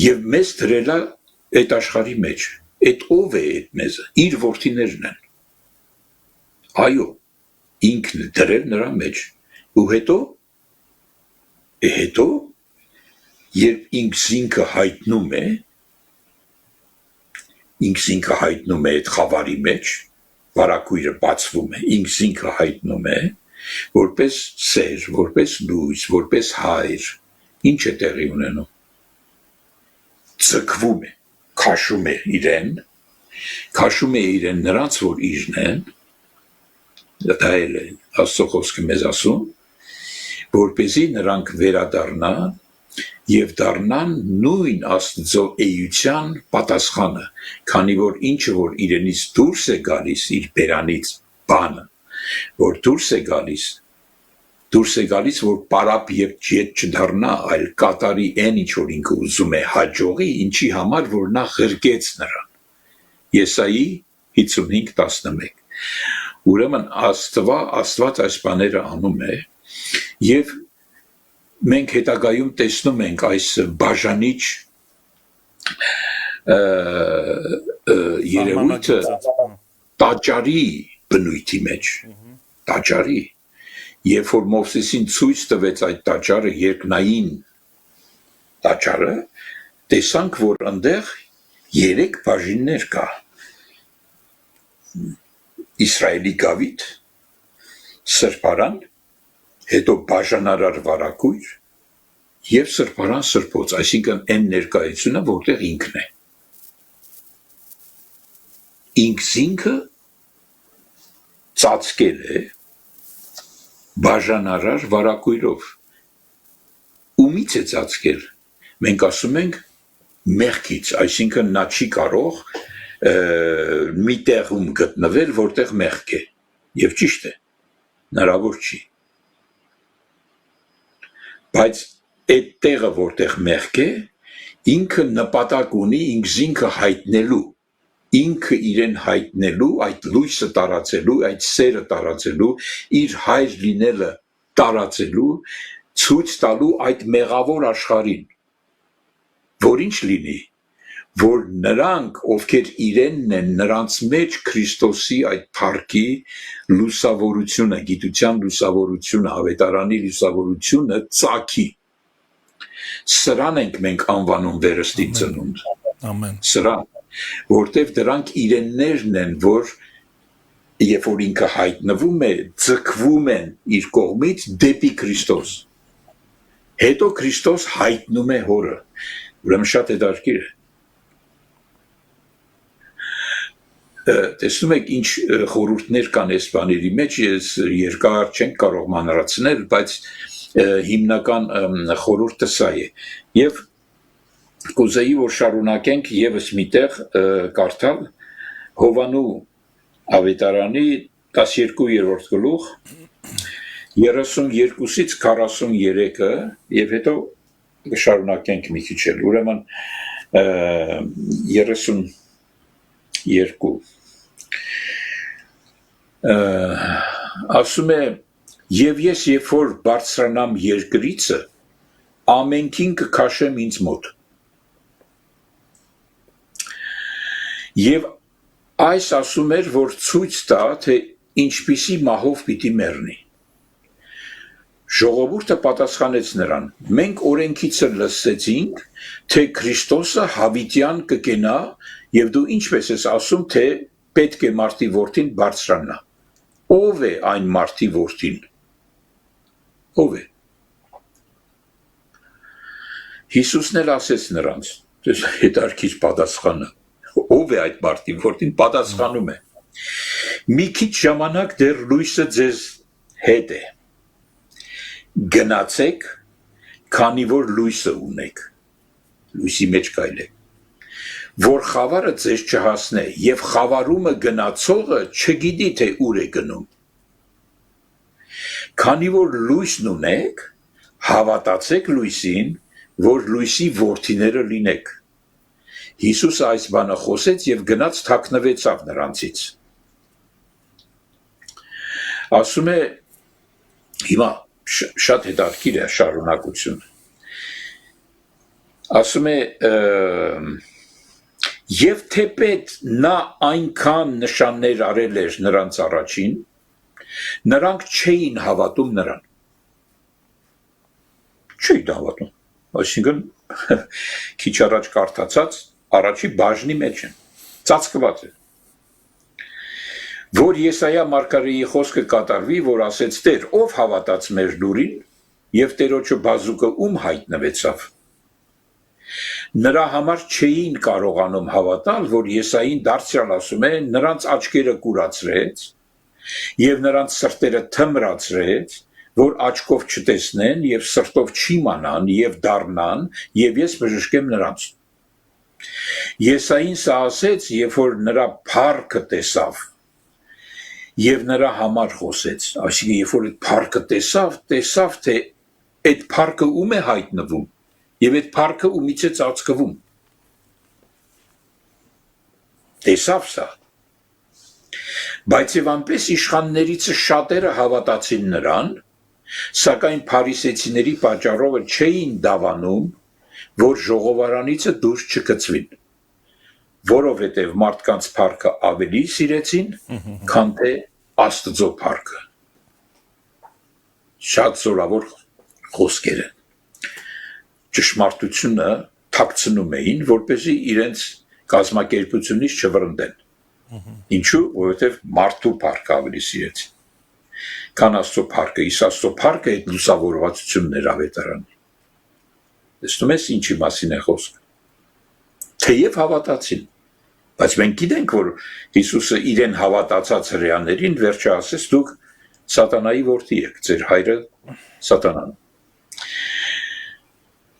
Եվ մեզ դրել է այդ աշխարհի մեջ։ Այդ ով է այդ մեզը։ Իր որդիներն են։ Այո, ինքն դրել նրա մեջ։ Ու հետո երբ ինքը հայտնում է այդ խավարի մեջ, վարակույրը բացվում է, ինքը հայտնում է, որպես սեր, որպես լույս, որպես հայր, ինչ է տեղի ունենում, ձգվում է, քաշում է իրեն նրանց, որ իրն են, դա էլ է Աստծո խոսքը մեզ ասում, որպեսզի նրանք վերադառնան եւ դառնան նույն Աստծո էության պատասխանը, քանի որ ինչը որ իրենից դուրս է գալիս իր բերանից բանը, որ դուրս է գալիս, որ պարապ եւ ջետ չդառնա, այլ կատարի այն ինչ որ ինքը ուզում է հաջողի, ինչի համար որ նա ղրկեց նրան։ Եսայի 55:11։ Ուրեմն Աստված այս բաները անում է եւ մենք հետագայում տեսնում ենք այս բաժանիչ երևույթը տաճարի բնույթի մեջ, տաճարի, երբ որ Մովսեսին ցույց տվեց այդ տաճարը, երկնային տաճարը, տեսանք, որ այնտեղ 3 բաժիններ կա. Իսրայելի գավիթ, սրբարան, հետո բաժանարար վարակույր եւ սրբարան սրբոց, այսինքն այն ներկայությունը, որտեղ ինքն է։ Ինքը ծածկել է բաժանարար վարակույրով։ Ումից է ծածկել։ Մենք ասում ենք մեղքից, այսինքն նա չի կարող մի տեղում գտնվել, որտեղ մեղք է, եւ ճիշտ է, հնարավոր չի։ Բայց այդ տեղը, որտեղ մեղք է, ինքը նպատակ ունի ինքը հայտնելու, ինքը իրեն հայտնելու, այդ լույսը տարածելու, այդ սերը տարածելու, իր հայր լինելը տարածելու, ցույց տալու այդ մեղավոր աշխարհին, որ ինչ լինի, որ նրանք, ովքեր իրենն են, նրանց մեջ Քրիստոսի այդ փառքի լուսավորությունը, գիտության լուսավորությունը, ավետարանի լուսավորությունը ծագի։ Սրան ենք մենք անվանում վերստին ծնունդ։ Ամեն։ Սրան, որտև դրանք իրեններն են, որ երբ որ ինքը հայտնվում է, ձգվում են իր կողմից դեպի Քրիստոս։ Հետո Քրիստոս հայտնում է հորը։ Ուրեմն շատ հետաքրքիր է։ Տեսնում եք ինչ խորհուրդներ կան այս բաների մեջ, ես երկար չենք կարող մանրացնել, բայց հիմնական խորհուրդը սա է։ Եվ կուզեի, որ շարունակենք եւս միտեղ կարդալ Հովանու ավետարանի 12-րդ գլուխ 32-ից 43-ը եւ հետո շարունակենք մի քիչ էլ։ Ուրեմն 32 ասում է. «Եվ ես երբ որ բարձրանամ երկրիցը, ամենքին կքաշեմ ինձ մոտ։ Եվ այս ասում էր, որ ցույց տա, թե ինչպիսի մահով պիտի մեռնի։ Ժողովուրդը պատասխանեց նրան. մենք օրենքիցը լսեցինք, թե Քրիստոսը հավիտյան կկենա, եւ դու ինչպես ես ասում, թե պետք է մարդի որդին բարձրանա։ Ով է այն մարդի որդին։ Ով է։ Հիսուսն էլ ասեց նրանց, հետարքից պատասխանը, ով է այդ մարդի որդին, պատասխանում է. մի քիչ ժամանակ դեռ լույսը ձեզ հետ է, գնացեք, քանի որ լույսը ունեք, լույսի մեջ կայլեք, որ խավարը ձեզ չհասնե, եւ խավարումը գնացողը չգիտի, թե ուր է գնում, քանի որ լույսն ունեք, հավատացեք լույսին, որ լույսի որդիները լինեք։ Հիսուսը այս բանը խոսեց եւ գնաց թաքնվեցավ նրանցից։ Ասում է, հիմա շատ հետաքրքիր է շարունակությունը։ Ասում է, եւ թեպետ նա այնքան նշաններ արել էր նրանց առաջին, նրանք չէին հավատում նրան։ Չէին հավատում։ Այսինքն քիչ առաջ կարդացած առաջի բաժնի մեջ են, ծածկված է։ Որ Եսայա մարգարեի խոսքը կատարվի, որ ասեց. Տեր, ով հավատաց մեր լուրին, եւ Տերոջը բազուկը ում հայտնվեցավ։ Նրա համար չէին կարողանում հավատալ, որ Եսային դարձյալ ասում է, նրանց աչքերը կուրացրեց, եւ նրանց սրտերը թմրացրեց, որ աչքով չտեսնեն եւ սրտով չիմանան եւ դառնան, եւ ես բժշկեմ նրանց։ Եսային սա ասեց, երբ որ նրա փառքը տեսավ, եւ նրա համար խոսեց, այսինքն երբ որ այդ փառքը տեսավ թե այդ փառքը ում է հայտնվում եւ այդ փառքը ումից է ծածկվում, տեսավ սա, բայց եւ անպես իշխաններից շատերը հավատացին նրան, սակայն փարիսեցիների պատճառով չէին դավանում, որ ժողովարանիցը դուրս չգցվին, որովհետև մարդկանց փառքը ավելի սիրեցին, քան թե Աստծո փառքը։ Շատ զորավոր խոսքեր են։ Ճշմարտությունը թաքցնում էին, որպեսզի իրենց կազմակերպությունից չվրընդեն։ Ինչու՞, որովհետև մարդու փառքը ավելի սիրեցին, քան Աստծո փառքը, իսկ Աստծո փառքը այդ լուսավորվածությունն էր ավետարանի։ Տեսնում ես ինչի մասին է խոսքը։ Թեև հավատացին, բայց մենք գիտենք, որ Հիսուսը իրեն հավատացած հրեաներին վերջը ասեց, դուք սատանայի որդի եք, ձեր հայրը սատանան։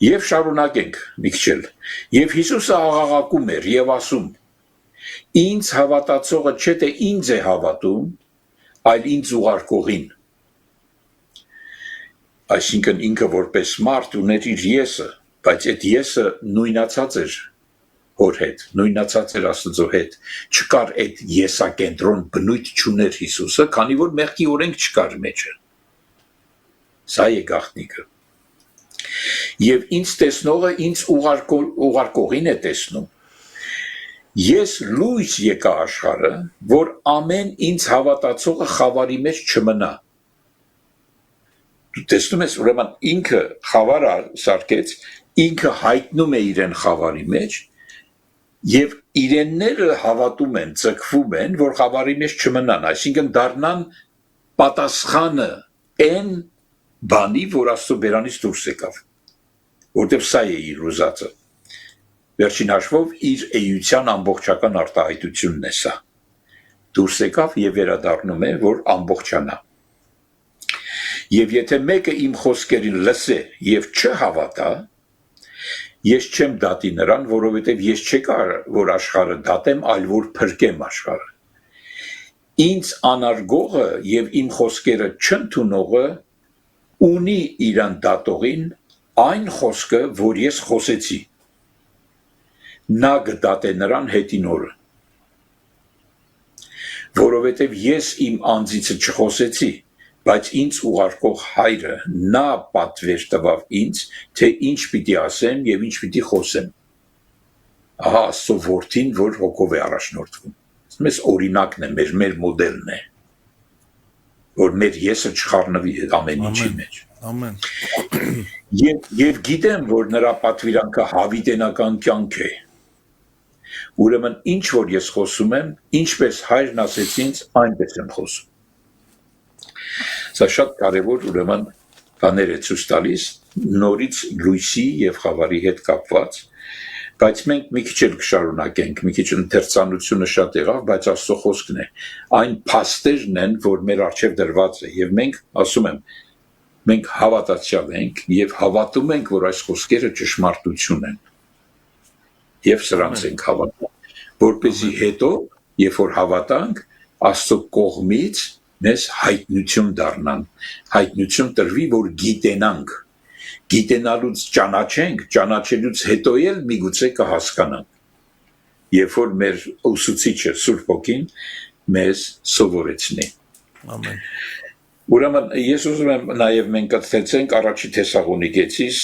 Եվ շարունակենք մի քիչ էլ։ Եվ Հիսուսը աղաղակում էր եւ ասում. Ինձ հավատացողը չէ թե ինձ է հավատում, այլ ինձ ուղարկողին։ Այսինքն ինքը որպես մարդ ուներ իր եսը, բայց այդ եսը նույնացած էր հոր հետ, նույնացած էր Աստծո հետ, չկար այդ եսակենտրոն բնույթ չուներ Հիսուսը, քանի որ մեղքի օրենք չկար մեջը։ Սա է գաղտնիքը։ Եվ ինձ տեսնողը ինձ ուղարկողին է տեսնում։ Ես լույս եկա աշխարհը, որ ամեն ինձ հավատացողը խավարի մեջ չմնա։ Դու տեսնում ես, ուրեմն ինքը խավար սարքեց, ինքը հայտնում է իրեն խավարի մեջ, եւ իրենները հավատում են, ձգվում են, որ խավարի մեջ չմնան, այսինքն դառնան պատասխանը այն բանի, որ Աստծո բերանից դուրս եկավ, որտեղ սա է իր ուզածը։ Վերջին հաշվով իր էության ամբողջական արտահայտությունն է սա։ Դուրս եկավ եւ վերադառնում է, որ ամբողջանա։ Եվ եթե մեկը իմ խոսքերին լսե եւ չհավատա, ես չեմ դատի նրան, որովհետև ես չեկա, որ աշխարհը դատեմ, այլ որ փրկեմ աշխարհը։ Ինձ անարգողը եւ իմ խոսքերը չընդունողը ունի իրան դատողին այն խոսքը, որ ես խոսեցի։ Նա գտատե նրան հետին օրը։ Որովհետև ես իմ անձիցը չխոսեցի, բայց ինձ ուղարկող հայրը նա պատվեր տվավ ինձ, թե ինչ պիտի ասեմ եւ ինչ պիտի խոսեմ։ Ահա Աստծո որդին, որ հոգով է առաջնորդվում։ Մեզ օրինակն է, մեր մոդելն է, որ մեր եսը չխառնվի ամեն ինչի մեջ։ Ամեն։ Եվ գիտեմ, որ նրա պատվիրանքը հավիտենական կյանք է։ Ուրեմն ինչ որ ես խոսում եմ, ինչպես հայրն ասեց ինձ, այնպես եմ խոսում։ Սա շատ կարևոր ուրեմն բաներ է ցույց տալիս նորից լույսի եւ խավարի հետ կապված, բայց մենք մի քիչ էլ կշարունակենք, մի քիչ ընթերցանությունը շատ եղավ, բայց Աստծո խոսքն է։ Այն փաստերն են, որ մեր առջև դրված է, եւ մենք, ասում եմ, մենք հավատացյալ ենք եւ հավատում ենք, որ այս խոսքերը ճշմարտություն են։ Եվ սրանց ենք հավատում, որպեսզի հետո, երբ որ հավատանք, Աստծո կողմից մեզ հայտնություն դառնան, հայտնություն տրվի, որ գիտենանք, գիտենալուց ճանաչենք, ճանաչելուց հետո էլ միգուցե կհասկանանք, երբ որ մեր ուսուցիչը Սուրբ Հոգին մեզ սովորեցնի։ Ամեն։ Ուրեմն ես ուզում եմ նաև մենք կցեցենք առաջի Թեսաղոնիկեցիս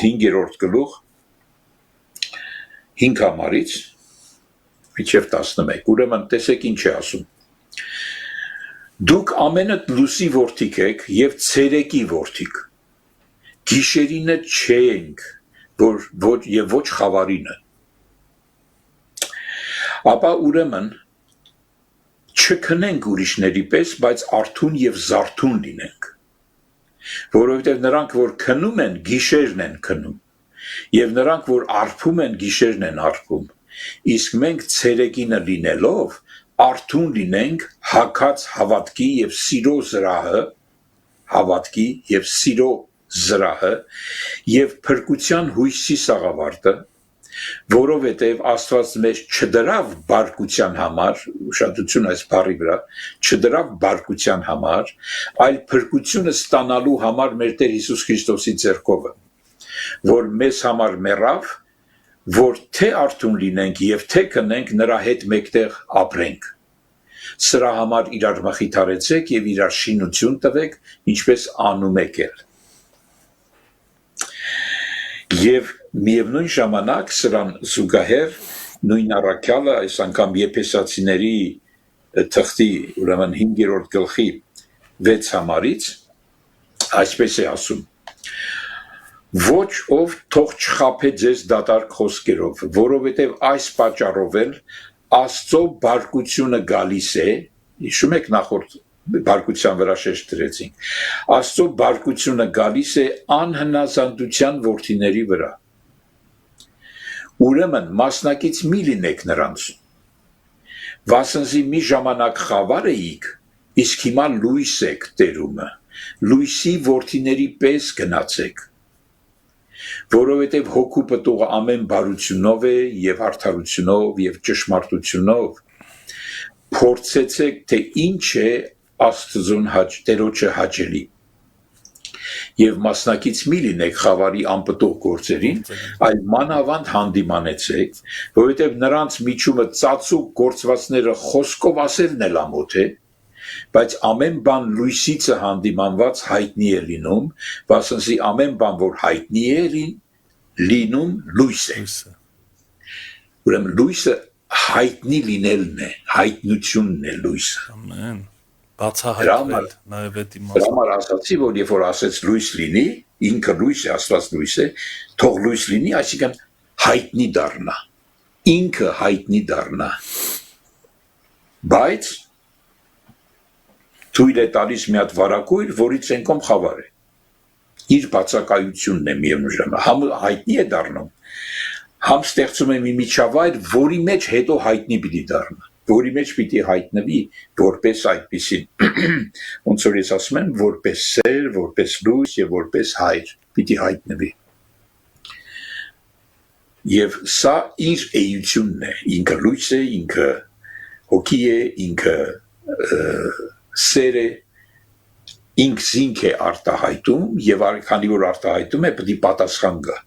5-րդ գլուխ 5 համարից մինչև 11։ Ուրեմն տեսեք ինչ է ասում։ Դուք ամենդ լուսի որդիկ եք եւ ցերեկի որդիկ։ Գիշերինը չենք, որ եւ ոչ խավարինը։ Ապա ուրեմն չքնենք ուրիշների պես, բայց արթուն եւ զարթուն լինենք։ Որովհետեւ նրանք, որ քնում են, գիշերն են քնում, եւ նրանք, որ արփում են, գիշերն են արփում։ Իսկ մենք ցերեկինը լինելով արթուն լինենք հակած հավատքի եւ սիրո զրահը, հավատքի եւ սիրո զրահը եւ փրկության հույսի սաղավարտը, որովհետև Աստված մեզ չդրավ բարկության համար, ուշադրություն այս բառի վրա, չդրավ բարկության համար, այլ փրկությունը ստանալու համար մեր Տեր Հիսուս Քրիստոսի ձեռքով, որ մեզ համար մեռավ, որ թե արթուն լինենք եւ թե քնենք նրա հետ մեկտեղ ապրենք։ Սրա համար իրար մխիթարեցեք եւ իրար շինություն տվեք, ինչպես անում եք ել։ Եվ միևնույն ժամանակ սրան զուգահեռ նույն առաքյալը այս անգամ Եփեսացիների թղթի ուրեմն 5-րդ գլխի 6 համարից այսպես է ասում. ոչ ով թող չխաբե ձեզ դատարկ խոսքերով, որովհետև այս պատճառով էլ Աստծո բարկությունը գալիս է, հիշում եք նախորդ բարկության վրա շեշտ դրեցինք, Աստծո բարկությունը գալիս է անհնազանդության որդիների վրա։ Ուրեմն մասնակից մի լինեք նրանց, վասնզի մի ժամանակ խավար էիք, իսկ հիմա լույս եք տերումը, լույսի որդիների պես գնացեք, որովհետև հոգու պտուղը ամեն բարությունով է և արդարությունով և ճշմարտությունով, փորձեցեք, թե ինչ է Աստծուն Տերոջը հաճելի, և մասնակից մի լինեք խավարի անպտուղ գործերին, այլ մանավանդ հանդիմանեցեք, որովհետև նրանց միջումը ծածուկ գործվածները խոսքով ասելն էլ ամոթ է, բայց ամեն բան լույսիցը հանդիմանված հայտնի է լինում, վասնզի ամեն բան, որ հայտնի է լինում, լույս է։ Ուրեմն լույսը հայտնի լինելն է, հայտնությունն է լույսը։ Ամեն, բացահայտվել, նաև այդ իմաստով։ Դրա համար ասացի, որ երբ որ ասեց լույս լինի, ինքը լույս է, Աստված լույս է, թող լույս լինի, այսինքն հայտնի դառնա, ինքը հայտնի դառնա, բայց թույլ է տալիս մի հատ վարակույր, որից ենքում խավար է։ Իր բացակայությունն է միևնույն ժամանակ, համ հայտնի է դառնում, համ ստեղծում է մի միջավայր, որի մեջ հետո հայտնի պիտի դառնա, որի մեջ պիտի հայտնվի որպես այդպիսին, ոնց որ ես ասում եմ, որպես սեր, որպես լույս եւ որպես հայր պիտի հայտնվի։ Եվ սա իր էությունն է, ինքը լույս է, ինքը հոգի է, ինքը սեր է, ինքզինք է արտահայտում եւ քանի որ արտահայտում է պետք է պատասխան գա։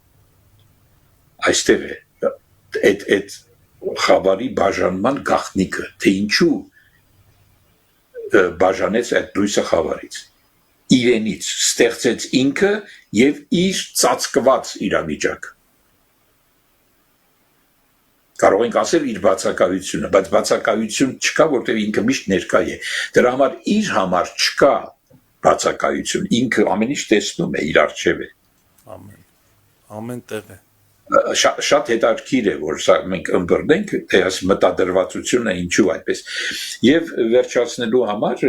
Այստեղ է այդ խավարի բաժանման գաղտնիքը, թե ինչու բաժանեց այդ լույսը խավարից։ Իրենից ստեղծեց ինքը եւ իր ծածկված իրավիճակը։ Կարող ենք ասել իր բացակայությունը, բայց բացակայություն չկա, որտեղ ինքը միշտ ներկա է։ Դրա համար իր համար չկա բացակայություն, ինքը ամեն ինչ տեսնում է, իր առջև է։ Ամեն, ամեն տեղ է։ Շատ հետաքրքիր է, որ սա մենք ըմբռնենք, թե այս մտադրվածությունը ինչու այդպես։ Եվ վերջացնելու համար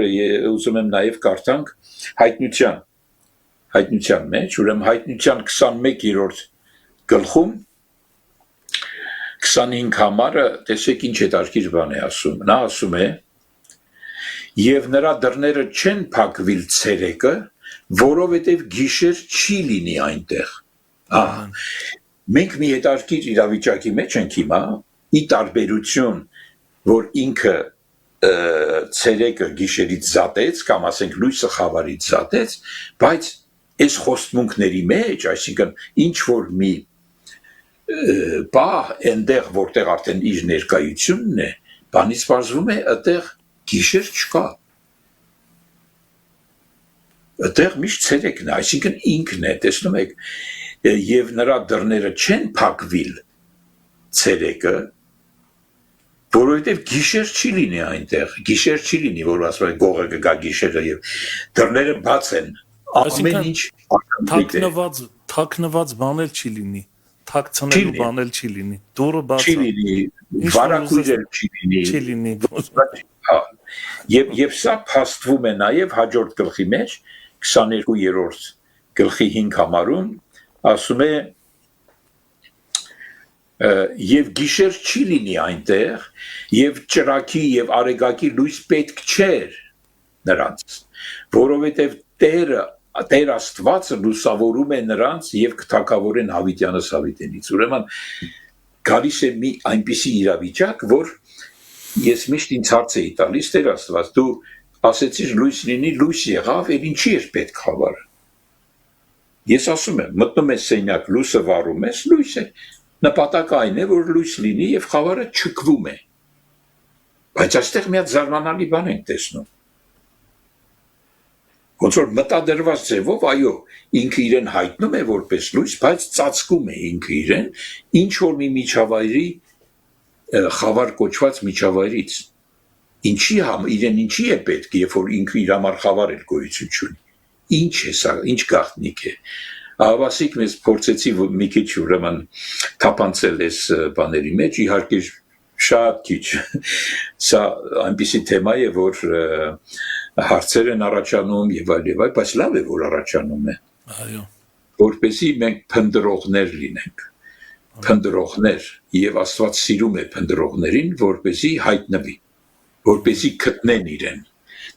ուզում եմ նաև կարդանք հայտնության մեջ, ուրեմն հայտնության 21-րդ գլխում 25 համարը, տեսեք ինչ հետաքրքիր բան է ասում։ Նա ասում է. «Եվ նրա դռները չեն փակվիլ ցերեկը, որովհետև գիշեր չի լինի այնտեղ»։ Մենք մի հետաքրքիր իրավիճակի մեջ ենք հիմա, ի տարբերություն, որ ինքը ցերեկը գիշերից զատեց, կամ ասենք լույսը խավարից զատեց, բայց այս խոստմունքների մեջ, այսինքն ինչ որ մի բահ այնտեղ, որտեղ արդեն իր ներկայությունն է, բանից բարձվում է, այդտեղ գիշեր չկա։ Այդտեղ միշտ ցերեկն է, այսինքն ինքն է, տեսնում եք, եւ նրա դռները չեն փակվիլ ցերեկը, որովհետեւ գիշեր չի լինի այնտեղ, գիշեր չի լինի, որ ասում են գողը կգա գիշերը եւ դռները բաց են, ամեն ինչ թաքնված բան էլ չի լինի, թաքցնելու բան էլ չի լինի, դուրը բաց չի լինի, վարակույր էլ չի լինի, եւ սա փաստվում է նաեւ հաջորդ գլխի մեջ 22-րդ գլխի 5 համարում ասում է եւ գիշեր չի լինի այնտեղ եւ ճրակի եւ արեգակի լույս պետք չէր նրանց, որովհետեւ Տեր Աստվածը լուսավորում է նրանց եւ կթակավորեն հավիտյանս հավիտենից։ Ուրեմն գալիս է մի այնպիսի իրավիճակ, որ ես միշտ ինձ հարց էի տալիս, Տեր Աստված, դու ասեցիր լույս լինի, լույս եղավ, եւ ինչի էր պետք խավարը։ Ես ասում եմ, մտնում ես սենյակ, լույսը վառում ես, լույս է։ Նպատակը այն է, որ լույս լինի եւ խավարը չքվում է։ Բայց այստեղ մի հատ զարմանալի բան ենք տեսնում։ Ոնց որ մտադրված ձևով, այո, ինքը իրեն հայտնում է որպես լույս, բայց ծածկում է ինքը իրեն ինչ որ մի միջավայրի խավար կոչված միջավայրից։ Իրեն ինչի է պետք, երբ որ ինքը իր համար խավար էլ գոյություն չունի։ Ինչ է սա, ինչ գաղտնիք է։ Ավասիկ մեզ փորձեցի մի քիչ ուրեմն թափանցել այս բաների մեջ, իհարկե շատ քիչ։ Սա այնպիսի թեմա է, որ հարցեր են առաջանում եւ այլ, բայց լավ է, որ առաջանում է։ Այո։ Որպեսզի մենք փնտրողներ լինենք։ Փնտրողներ, եւ Աստված սիրում է փնտրողներին, որպեսզի հայտնվի, որպեսզի գտնեն իրեն։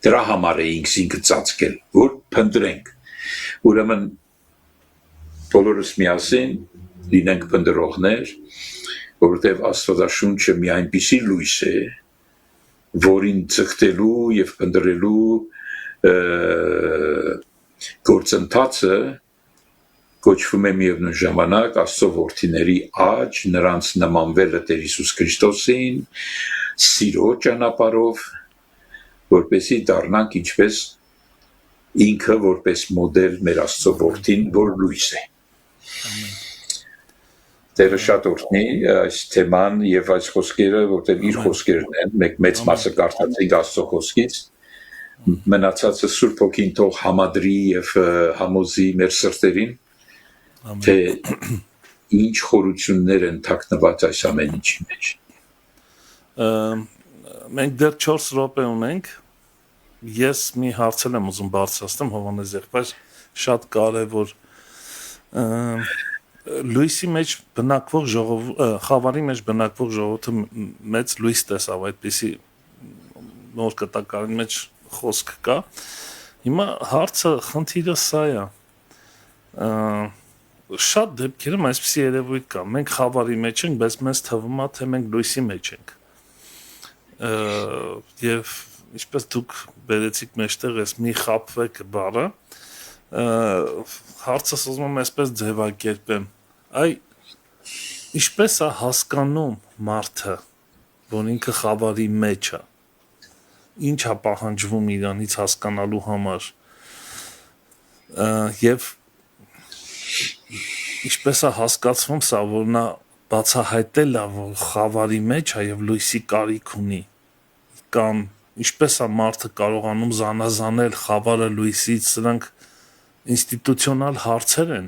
Դրա համար է ինքը ծածկել, որ փնտրենք։ Ուրեմն բոլորս միասին լինենք փնտրողներ, որովհետև Աստվածաշունչը մի այնպիսի լույս է, որին ձգտելու եւ փնտրելու գործընթացը կոչվում է միևնույն ժամանակ Աստծո որդիների աճ, նրանց նմանվելը Տեր Հիսուս Քրիստոսին, սիրո ճանապարհով, որպեսզի դառնանք ինչպես ինքը որպես մոդել մեր Աստծո որդին, որ լույս է։ Տերը շատ օրհնի այս թեման եւ այս խոսքերը, որտեղ իր խոսքերն են, մեծ մասը կարդացինք Աստծո խոսքից, մնացածը Սուրբ Հոգին թող համադրի եւ համոզի մեր սրտերին, թե ինչ խորություններ են թաքնված այս ամեն ինչի մեջ։ Մենք դեռ 4 րոպե ունենք։ Ես մի հարց եմ ուզում բարձրացնել Հովհաննես եղբայր, շատ կարևոր լույսի մեջ բնակվող խավարի մեջ բնակվող ժողովուրդը մեծ լույս տեսավ, այդպիսի նոր կտակարանի մեջ խոսք կա։ Հիմա հարցը, խնդիրը սա է։ Շատ դեպքերում այսպիսի երևույթ կա։ Մենք խավարի մեջ ենք, բայց մեզ թվում է, թե մենք լույսի մեջ ենք։ Եվ ինչպես դուք բերեցիք մեջտեղ այս մի խաբվեք բառը, հարցս ուզում եմ այսպես ձևակերպեմ, ինչպես է հասկանում մարդը, որ ինքը խավարի մեջ է, ինչ է պահանջվում իրանից հասկանալու համար, եւ ինչպես է հասկացվում սա, որ նա բացահայտել է, որ խավարի մեջ է եւ լույսի կարիք ունի, կամ ինչպես է մարդը կարողանում զանազանել խավարը լույսից, սրանք ինստիտուցիոնալ հարցեր են։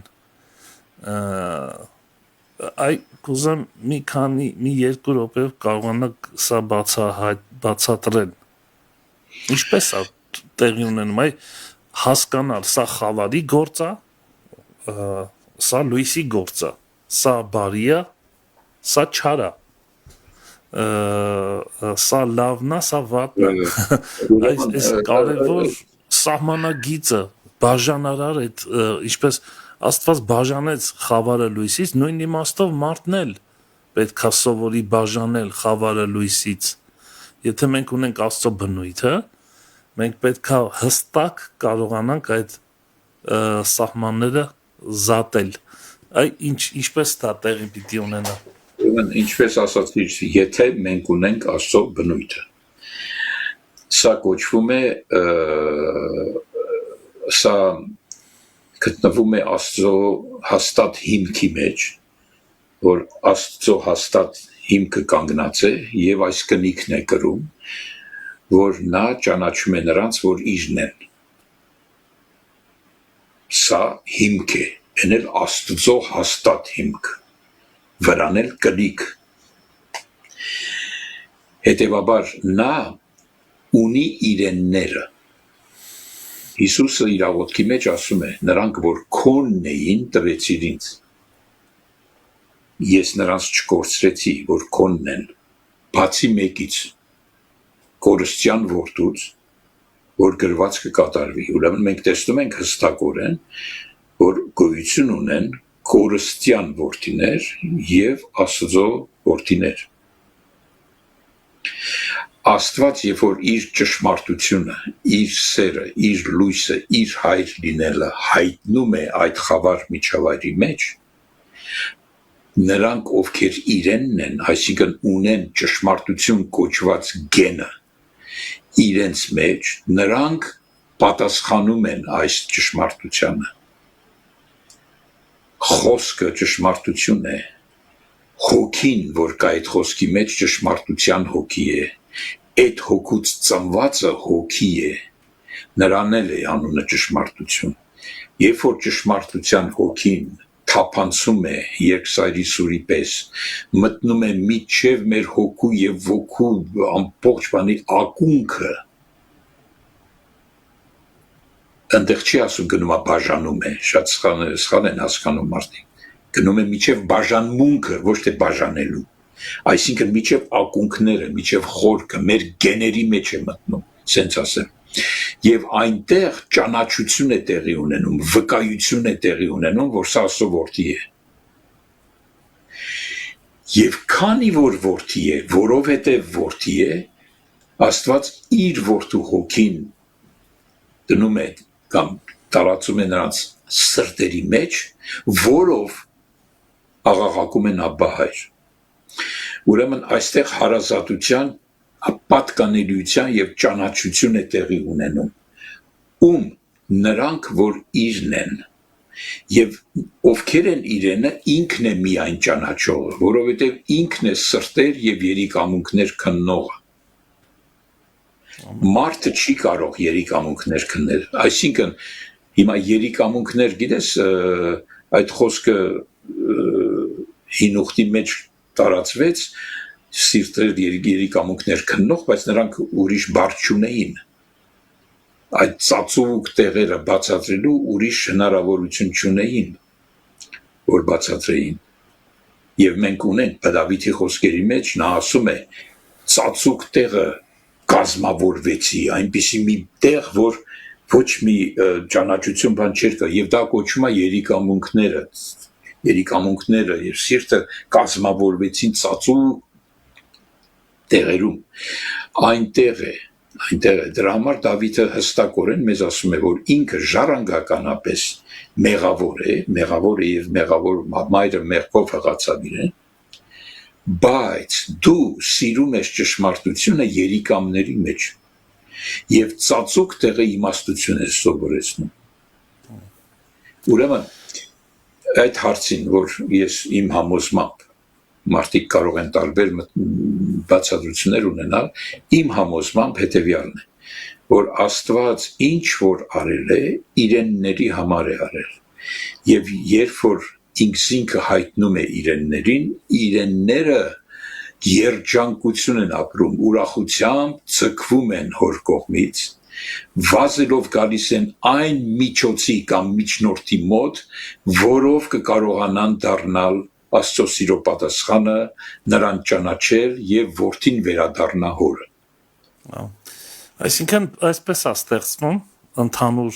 Կուզեմ մի 2 րոպեով կարողանաք սա բացատրել։ Ինչպես է տեղի ունենում, հասկանալ, սա խավարի գործ է, սա լույսի գործ է, սա բարի է, սա չար է, սա լավն է, սա վատն է։ Այս կարևոր սահմանագիծը, բաժանարար է, ինչպես Աստված բաժանեց խավարը լույսից, նույն իմաստով մարդն էլ պետք է սովորի բաժանել խավարը լույսից։ Եթե մենք ունենք Աստծո բնույթը, մենք պետք է հստակ կարողանանք այդ սահմանները զատել։ Ինչպես դա տեղի պիտի ունենա։ Ինչպես ասացի, եթե մենք ունենք Աստծո բնույթը, սա կոչվում է, սա գտնվում է Աստծո հաստատ հիմքի մեջ, որ Աստծո հաստատ հիմքը կանգնած է եւ այս կնիքն է կրում, որ նա ճանաչում է նրանց, որ իրն են։ Սա հիմք է, այն էլ Աստծո հաստատ հիմք, վրան էլ կնիք։ Հետևաբար նա ունի իրենները։ Հիսուսը իր աղոթքի մեջ ասում է, նրանք, որ քոնն էին, տվեցիր ինձ։ Ես նրանց չկորցրեցի, որ քոնն են, բացի մեկից, կորստյան որդուց, որ գրված կկատարվի։ Ուրեմն մենք տեսնում ենք հստակորեն, որ գոյություն ունեն կորստյան որդիներ եւ Աստծո որդիներ։ Աստված, երբ որ իր ճշմարտությունը, իր սերը, իր լույսը, իր հայր լինելը հայտնում է այդ խավար միջավայրի մեջ, նրանք, ովքեր իրենն են, այսինքն ունեն ճշմարտություն կոչված գենը իրենց մեջ, նրանք պատասխանում են այս ճշմարտությանը։ Խոսքը ճշմարտություն է, հոգին, որ կա այդ խոսքի մեջ, ճշմարտության հոգի է, այդ հոգուց ծնվածը հոգի է, նրան էլ է անունը ճշմարտություն, երբ որ ճշմարտության հոգին թափանցում է երկսայրի սուրի պես, մտնում է միջև մեր հոգու և ոգու ամբողջ բանի ակունքը, ընդեղ չի ասում գնում է բաժանում է, շատ սխալ են հասկանում մարդիկ, գնում է միջև բաժանմունքը, ոչ թե բաժանելու, այսինքն միջև ակունքները, միջև խորքը, մեր գեների մեջ է մտնում, սենց ասեմ, և այնտեղ ճանաչություն է տեղի ունենում, վկայություն է տեղի ունենում, որ սա Աստծո որդի է։ Եվ քանի որ որդի է, որովհետև որդի է, Աստված իր որդու հոգին դնում է կամ տարածում է նրանց սրտերի մեջ, որով աղաղակում են Աբբա հայր։ Ուրեմն այստեղ հարազատության, պատկանելիության և ճանաչություն է տեղի ունենում, ում նրանք, որ իրն են, և ովքեր են իրենը, ինքն է միայն ճանաչողը, որովհետև ինքն է սրտեր և երիկամունքներ քննողը։ Մարդը չի կարող երիկամունքներ քննել, այսինքն հիմա երիկամունքներ, գիտես, այդ խոսքը հին ուխտի մեջ տարածվեց, սիրտեր երիկամունքներ քննող, բայց նրանք ուրիշ բառ չունեին, այդ ծածուկ տեղերը բացատրելու ուրիշ հնարավորություն չունեին, որ բացատրեին, և մենք ունենք Դավիթի խոսքերի մեջ, նա ասում է, ծածուկ տեղը կազմավորվեցի, այնպիսի մի տեղ, որ ոչ մի ճանաչություն բան չէր կա, և դա կոչվում է երիկամունքները և սիրտը կազմավորվեցին ծածուկ տեղերում, այնտեղ է, դրա համար Դավիթը հստակորեն մեզ ասում է, որ ինքը ժառանգականապես մեղավոր է և մեղավոր մայրը մեղքով հղացավ իրեն, բայց դու սիրում ես ճշմարտությունը երիկամների մեջ և ծածուկ տեղը իմաստություն ես սովորեցնում։ Ուրեմն, այդ հարցին, որ ես իմ համոզմամբ, մարդիկ կարող են տարբեր բացատրություններ ունենալ, իմ համոզմամբ հետևյալն է, որ Աստված ինչ որ արել է, իրենների համար է արել, և երբ որ ինքզինքը հայտնում է իրեններին, իրենները երջանկություն են ապրում, ուրախությամբ ձգվում են հոր կողմից, վազելով գալիս են այն միջոցի կամ միջնորդի մոտ, որով կկարողանան դառնալ Աստծո սիրո պատասխանը, նրան ճանաչել և որդին վերադառնա հորը։ Այսինքն այսպես է ստեղծվում ընդհանուր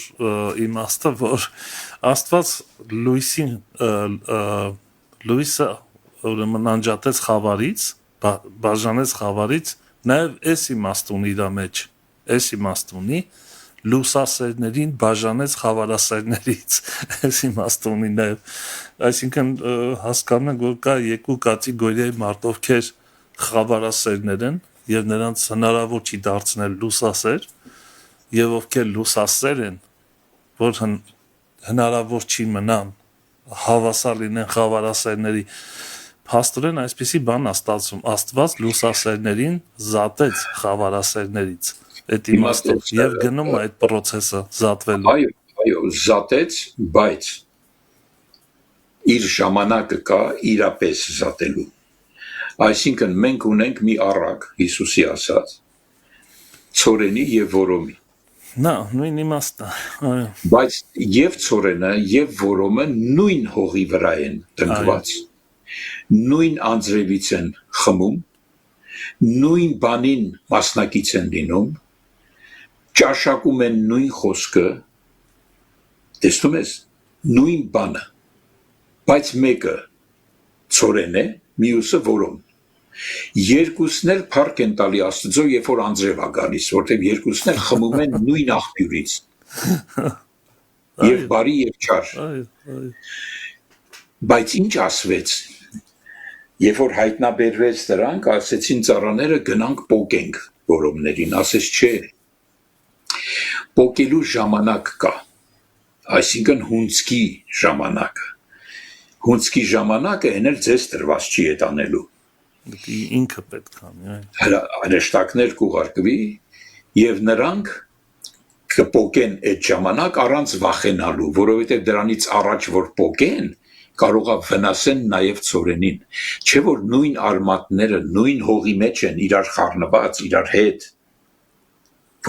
իմաստը, որ Աստված լույսը ուրեմն անջատեց խավարից, բաժանեց խավարից, նաև այս իմաստ ունի իր մեջ, այս իմաստ ունի, լուսասերներին բաժանեց խավարասերներից, այս իմաստ ունի նաև, այսինքն հասկանում ենք, որ կա երկու կատեգորիայի մարդ, ովքեր խավարասերներ են, և նրանց հնարավոր չի դարձնել լուսասեր, և ովքեր լուսասեր են, որ հնարավոր չի մնան հավասար լինեն խավարասերների, փաստորեն այսպիսի բան է ստացվում, Աստված լուսասերներին զատեց խավարասերներից, այդ իմաստով, և գնում է այդ պրոցեսը զատվելու։ Այո, զատեց, բայց իր ժամանակը կա իրապես զատելու, այսինքն մենք ունենք մի առակ, Հիսուսի ասած, ցորենի և որոմի, նույն իմաստը, բայց և ցորենը և որոմը նույն հողի վրա են տնկված, նույն անձրևից են խմում, նույն բանին մասնակից են լինում, ճաշակում են նույն խոսքը, տեսնում ես, նույն բանը, բայց մեկը ծորեն է, մյուսը որոմ։ Երկուսն էլ փառք են տալի Աստծո, երբ որ անձրև է գալիս, որտեղ երկուսն էլ խմում են նույն աղբյուրից։ Եվ բարի եւ չար։ Բայց ինչ ասվեց, երբ որ հայտնաբերվեց դրանք, ասեցին ծառաները գնանք պոկենք որոմներին, ասես չէ։ Պոկելու ժամանակ կա, այսինքն հունցքի ժամանակը։ Հունցքի ժամանակը են էլ ձեզ տրված չի հետանելու։ Ինքը պետք է հրեշտակներ կուղարկվի եւ նրանք կպոկեն այդ ժամանակ առանց վախենալու, որովհետեւ դրանից առաջ որ պոկեն, կարող է վնասեն նաեւ ծորենին, չէ որ նույն արմատները նույն հողի մեջ են իրար խառնված, իրար հետ,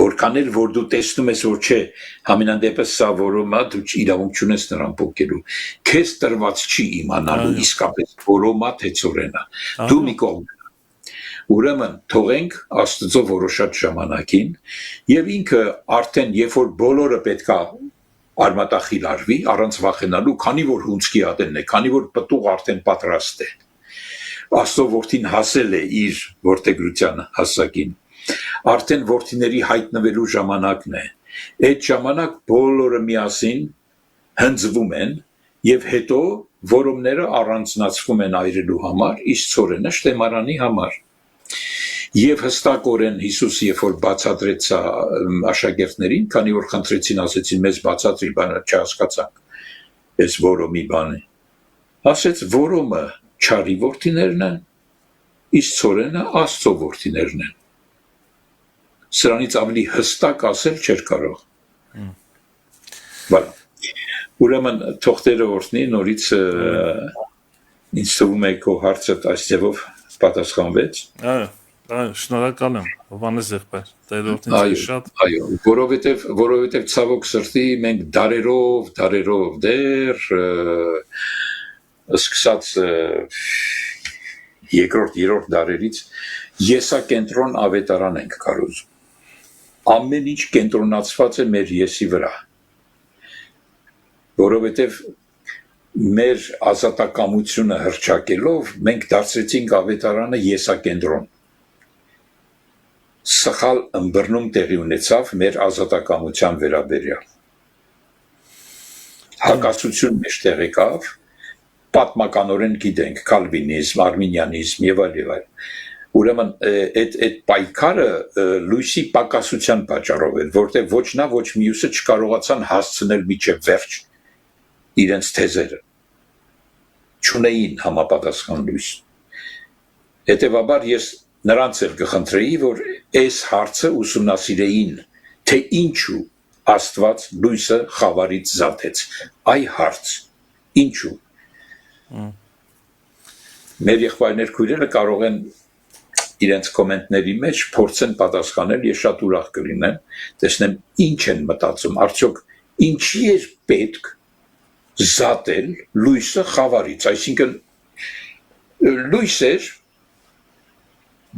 որքան էլ որ դու տեսնում ես որ չէ, համենայն դեպս սա որոմա դու իրավունք չունես նրան պոկելու, քեզ տրված չի իմանալու իսկապես որոմա թե ծորենա, դու մի կողմ ուրեմն թողենք Աստծո որոշած ժամանակին եւ ինքը արդեն երբ որ բոլորը պետքա արմատախիլ արվի առանց վախենալու, քանի որ հունցքի ադենն է, քանի որ պտուղ արդեն պատրաստ է։ Աստծո որդին հասել է իր որդեգրության հասակին։ Արդեն որդիների հայտնվելու ժամանակն է։ Այդ ժամանակ բոլորը միասին հնձվում են եւ հետո որոմները առանձնացվում են այրելու համար, իսկ ծորենը շտեմարանի համար։ Եվ հստակորեն Հիսուս երբ որ բացատրեց աշակերտներին, քանի որ խնդրեցին, ասեցին մեզ բացատրի, բանը չհասկացանք։ Այս որոմի բանը։ Ասեց որոմը չարի որդիներն են, իսկ ծորենը Աստծո որդիներն են։ Սրանից ավելի հստակ ասել չէր կարող։ Voilà։ Ուրեմն թողտերը օրհնի, նորից ինձ թվում է քո հարցը այս ձևով պատասխանվեց։ Այո, շնորհակալ եմ, Հովհաննես եղբայր, Տեր օրհնի շատ։ Այո, որովհետև ցավոք սրտի մենք դարերով դեռ սկսած երկրորդ, երրորդ դարերից եսակենտրոն ավետարան ենք կարոզում։ Ամեն ինչ կենտրոնացված է մեր եսի վրա։ Որովհետև մեր ազատակամությունը հռչակելով մենք դարձրեցինք ավետարանը եսակենտրոն։ Սխալ ըմբռնում տեղի ունեցավ մեր ազատակամության վերաբերյալ։ Հակասություն մեջտեղ եկավ, պատմականորեն գիտենք կալվինիզմ, արմինյանիզմ եւ այլ։ Ուրեմն այդ պայքարը լույսի պակասության պատճառով էր, որտեղ ոչ նա ոչ մյուսը չկարողացան հասցնել միջև վերջ իրենց թեզերը։ Չունեին համապատասխան լույս։ Հետևաբար ես նրանց էլ կխնդրեի, որ այս հարցը ուսումնասիրեին, թե ինչու Աստված լույսը խավարից զատեց։ Այ հարց, ինչու։ Մեր եղբայրներ քույրերը կարող են իրենց կոմենտների մեջ փորձեն պատասխանել, ես շատ ուրախ կլինեմ, տեսնեմ ինչ են մտածում, արդյոք ինչի էր պետք զատել լույսը խավարից, այսինքն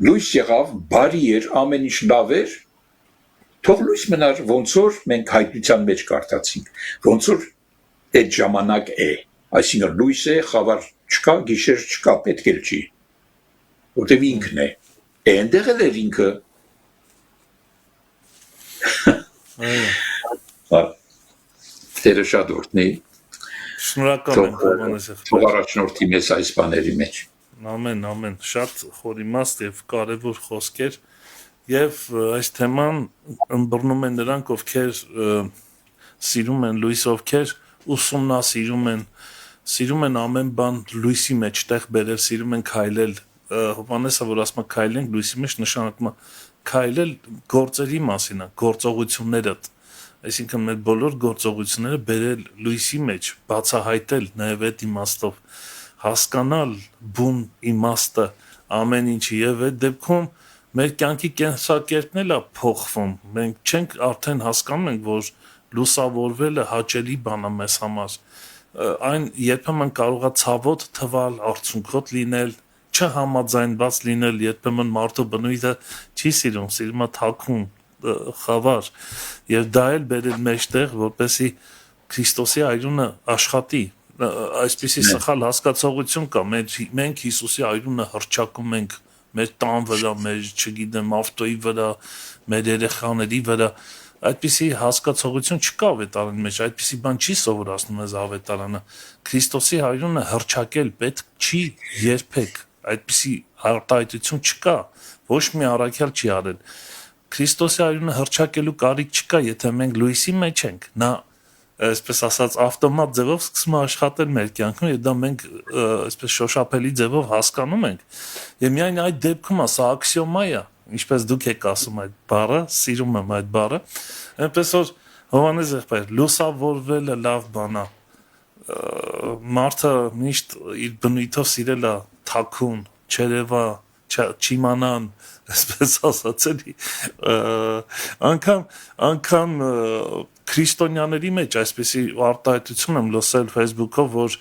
լույս եղավ, բարի էր, ամեն ինչ լավ էր, թող լույս մնար, ոնց որ մենք հայտնության մեջ կարդացինք, ոնց որ այդ ժամանակ է, այսինքն լույս է, խավար չկա, գիշեր չկա, պետք էլ չի, որտև ինքն է, այնտեղ էլ էր ինքը, Տերը շատ օրհնի, շնորհակալ եմ, Հովհաննես եղբայր։ Թող առաջնորդի մեզ այս բաների մեջ։ Ամեն, շատ խորիմաստ եւ կարեւոր խոսքեր եւ այս թեման ըմբռնում են նրանք, ովքեր սիրում են լույս, ովքեր ուսումնասիրում են, սիրում են ամեն բան լույսի մեջ տեղ բերել, սիրում են քայլել։ Հովհաննեսը որ ասում է քայլենք լույսի մեջ, նշանակում է քայլել գործերի մասին, գործողությունները, այսինքն մեր բոլոր գործողությունները բերել լույսի մեջ, բացահայտել նաեւ այդ իմաստով, հասկանալ բուն իմաստը ամեն ինչի եւ այդ դեպքում մեր կյանքի կենսակերպն էլ է փոխվում։ Մենք չենք արդեն հասկանում ենք, որ լուսավորվելը հաճելի բան է մեզ համար։ Այն երբեմն կարող է ցավոտ թվալ, արցունքոտ լինել, չհամաձայնված լինել, երբեմն մարդու բնույթը չի սիրում է թաքուն, խավար, եւ դա էլ բերել մեջտեղ, որպեսի Քրիստոսի այրունը աշխատի այսպիսի սխալ հասկացողություն կա, մենք Հիսուսի այրունը հռչակում ենք մեր տան վրա, մեր, չգիտեմ, ավտոյի վրա, մեր երեխաների վրա, այդպիսի հասկացողություն չկա ավետարանի մեջ, այդպիսի բան չի սովորացնում մեզ ավետարանը, Քրիստոսի այրունը հռչակել պետք չի երբեք, այդպիսի արտահայտություն չկա, ոչ մի առաքյալ չի արել, Քրիստոսի այրունը հռչակելու կարիք չկա, եթե մենք լույսի մեջ ենք, նա այսպես ասած ավտոմատ ձևով սկսում է աշխատել մեր կյանքում եւ դա մենք այսպես շոշափելի ձևով հասկանում ենք եւ միայն այդ դեպքում սա աքսիոմա է ինչպես դուք եք ասում այդ բառը սիրում եմ այդ բառը այնպես որ Հովհաննես եղբայր լուսավորվելը լավ բան է մարդը միշտ իր բնույթով սիրել է թաքուն չերևա չիմանան այսպես ասած էլի անգամ քրիստոնյաների մեջ այսպեսի արտահայտություն եմ լսել Facebook-ով, որ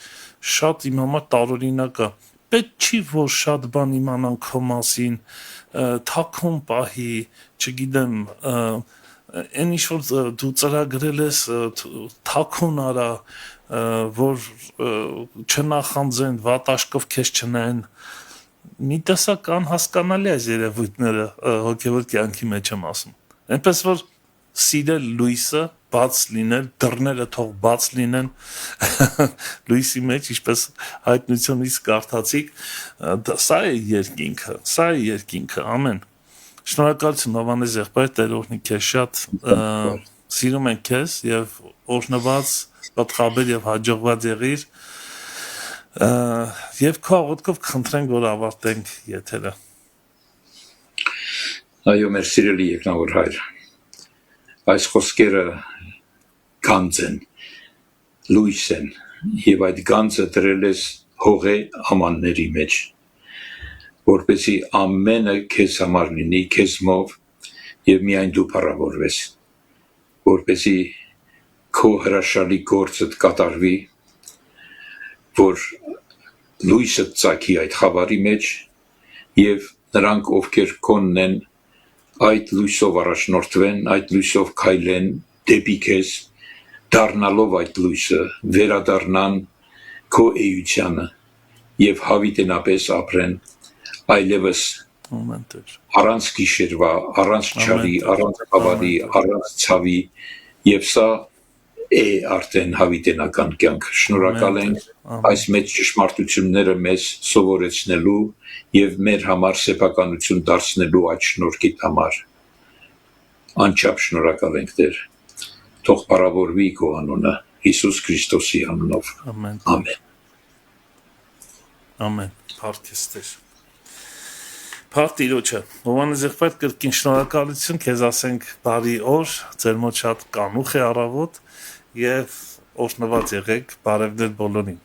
շատ իմ համար տարօրինակ է։ Պետք չի որ շատ բան իմանան քո մասին, թաքուն պահի, չգիտեմ, այն ինչ որ դու ծրագրել ես թաքուն արա, որ չնախանձեն, վատաշկով քեզ չնայեն։ Մի տեսակ անհասկանալի է այս երևույթները հոգևոր կյանքի մեջ եմ ասում։ Այնպես որ սիրել լույսը, բաց լինել, դռները թող բաց լինեն լույսի մեջ, ինչպես հայտնությունից կարդացիք, սա է երկինքը, ամեն։ Շնորհակալություն Հովհաննես եղբայր, Տեր օրհնի քեզ շատ, սիրում ենք քեզ եւ օրհնված, պատղաբեր եւ հաջողված եղիր։ Եվ քո աղոթքով կխնդրենք, որ ավարտենք եթերը։ Այո, մեր սիրելի եկնավոր հայր, այս խոսքերը գանձ են, լույս են, եւ այդ գանձը դրել ես հողե ամանների մեջ, որպեսզի ամենը քեզ համար լինի, քեզմով եւ միայն դու փառավորվես, որպեսզի քո հրաշալի գործը կատարվի, որ լույսը ծագի այդ խավարի մեջ եւ նրանք ովքեր քոնն են այդ լույսով առաջնորդվեն, այդ լույսով քայլեն դեպի քեզ, դառնալով այդ լույսը, վերադառնան քո էությանը եւ հավիտենապես ապրեն այլևս առանց գիշերվա, առանց չարի, առանց խավարի, առանց ցավի եւ սա է արդեն հավիտենական կյանք։ Շնորհակալ ենք այս մեծ ճշմարտությունները մեզ սովորեցնելու եւ մեր համար սեփականություն դարձնելու այդ շնորհքի համար։ Անչափ շնորհակալ ենք Տեր։ Թող փառավորվի քո անունը Հիսուս Քրիստոսի անունով։ Ամեն։ Ամեն։ Փառքես Տեր։ Փառք Տիրոջը։ Հովհաննես եղբայր կրկին շնորհակալություն, քեզ ասենք բարի օր, ձեր մոտ շատ կանուխ է առավոտ եւ օրհնված եղեք, բարևներ բոլորին։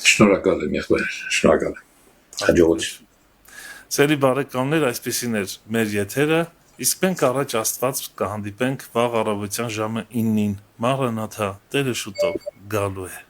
Շնորհակալ եմ եղբայր, շնորհակալ եմ։ Հաջողություն։ Սերի բարեկամներ, այսպեսին էր մեր եթերը, իսկ մենք առաջ Աստված կհանդիպենք վաղ առավոտյան ժամը 9-ին։ Մառանաթա, Տերը շուտով գալու է։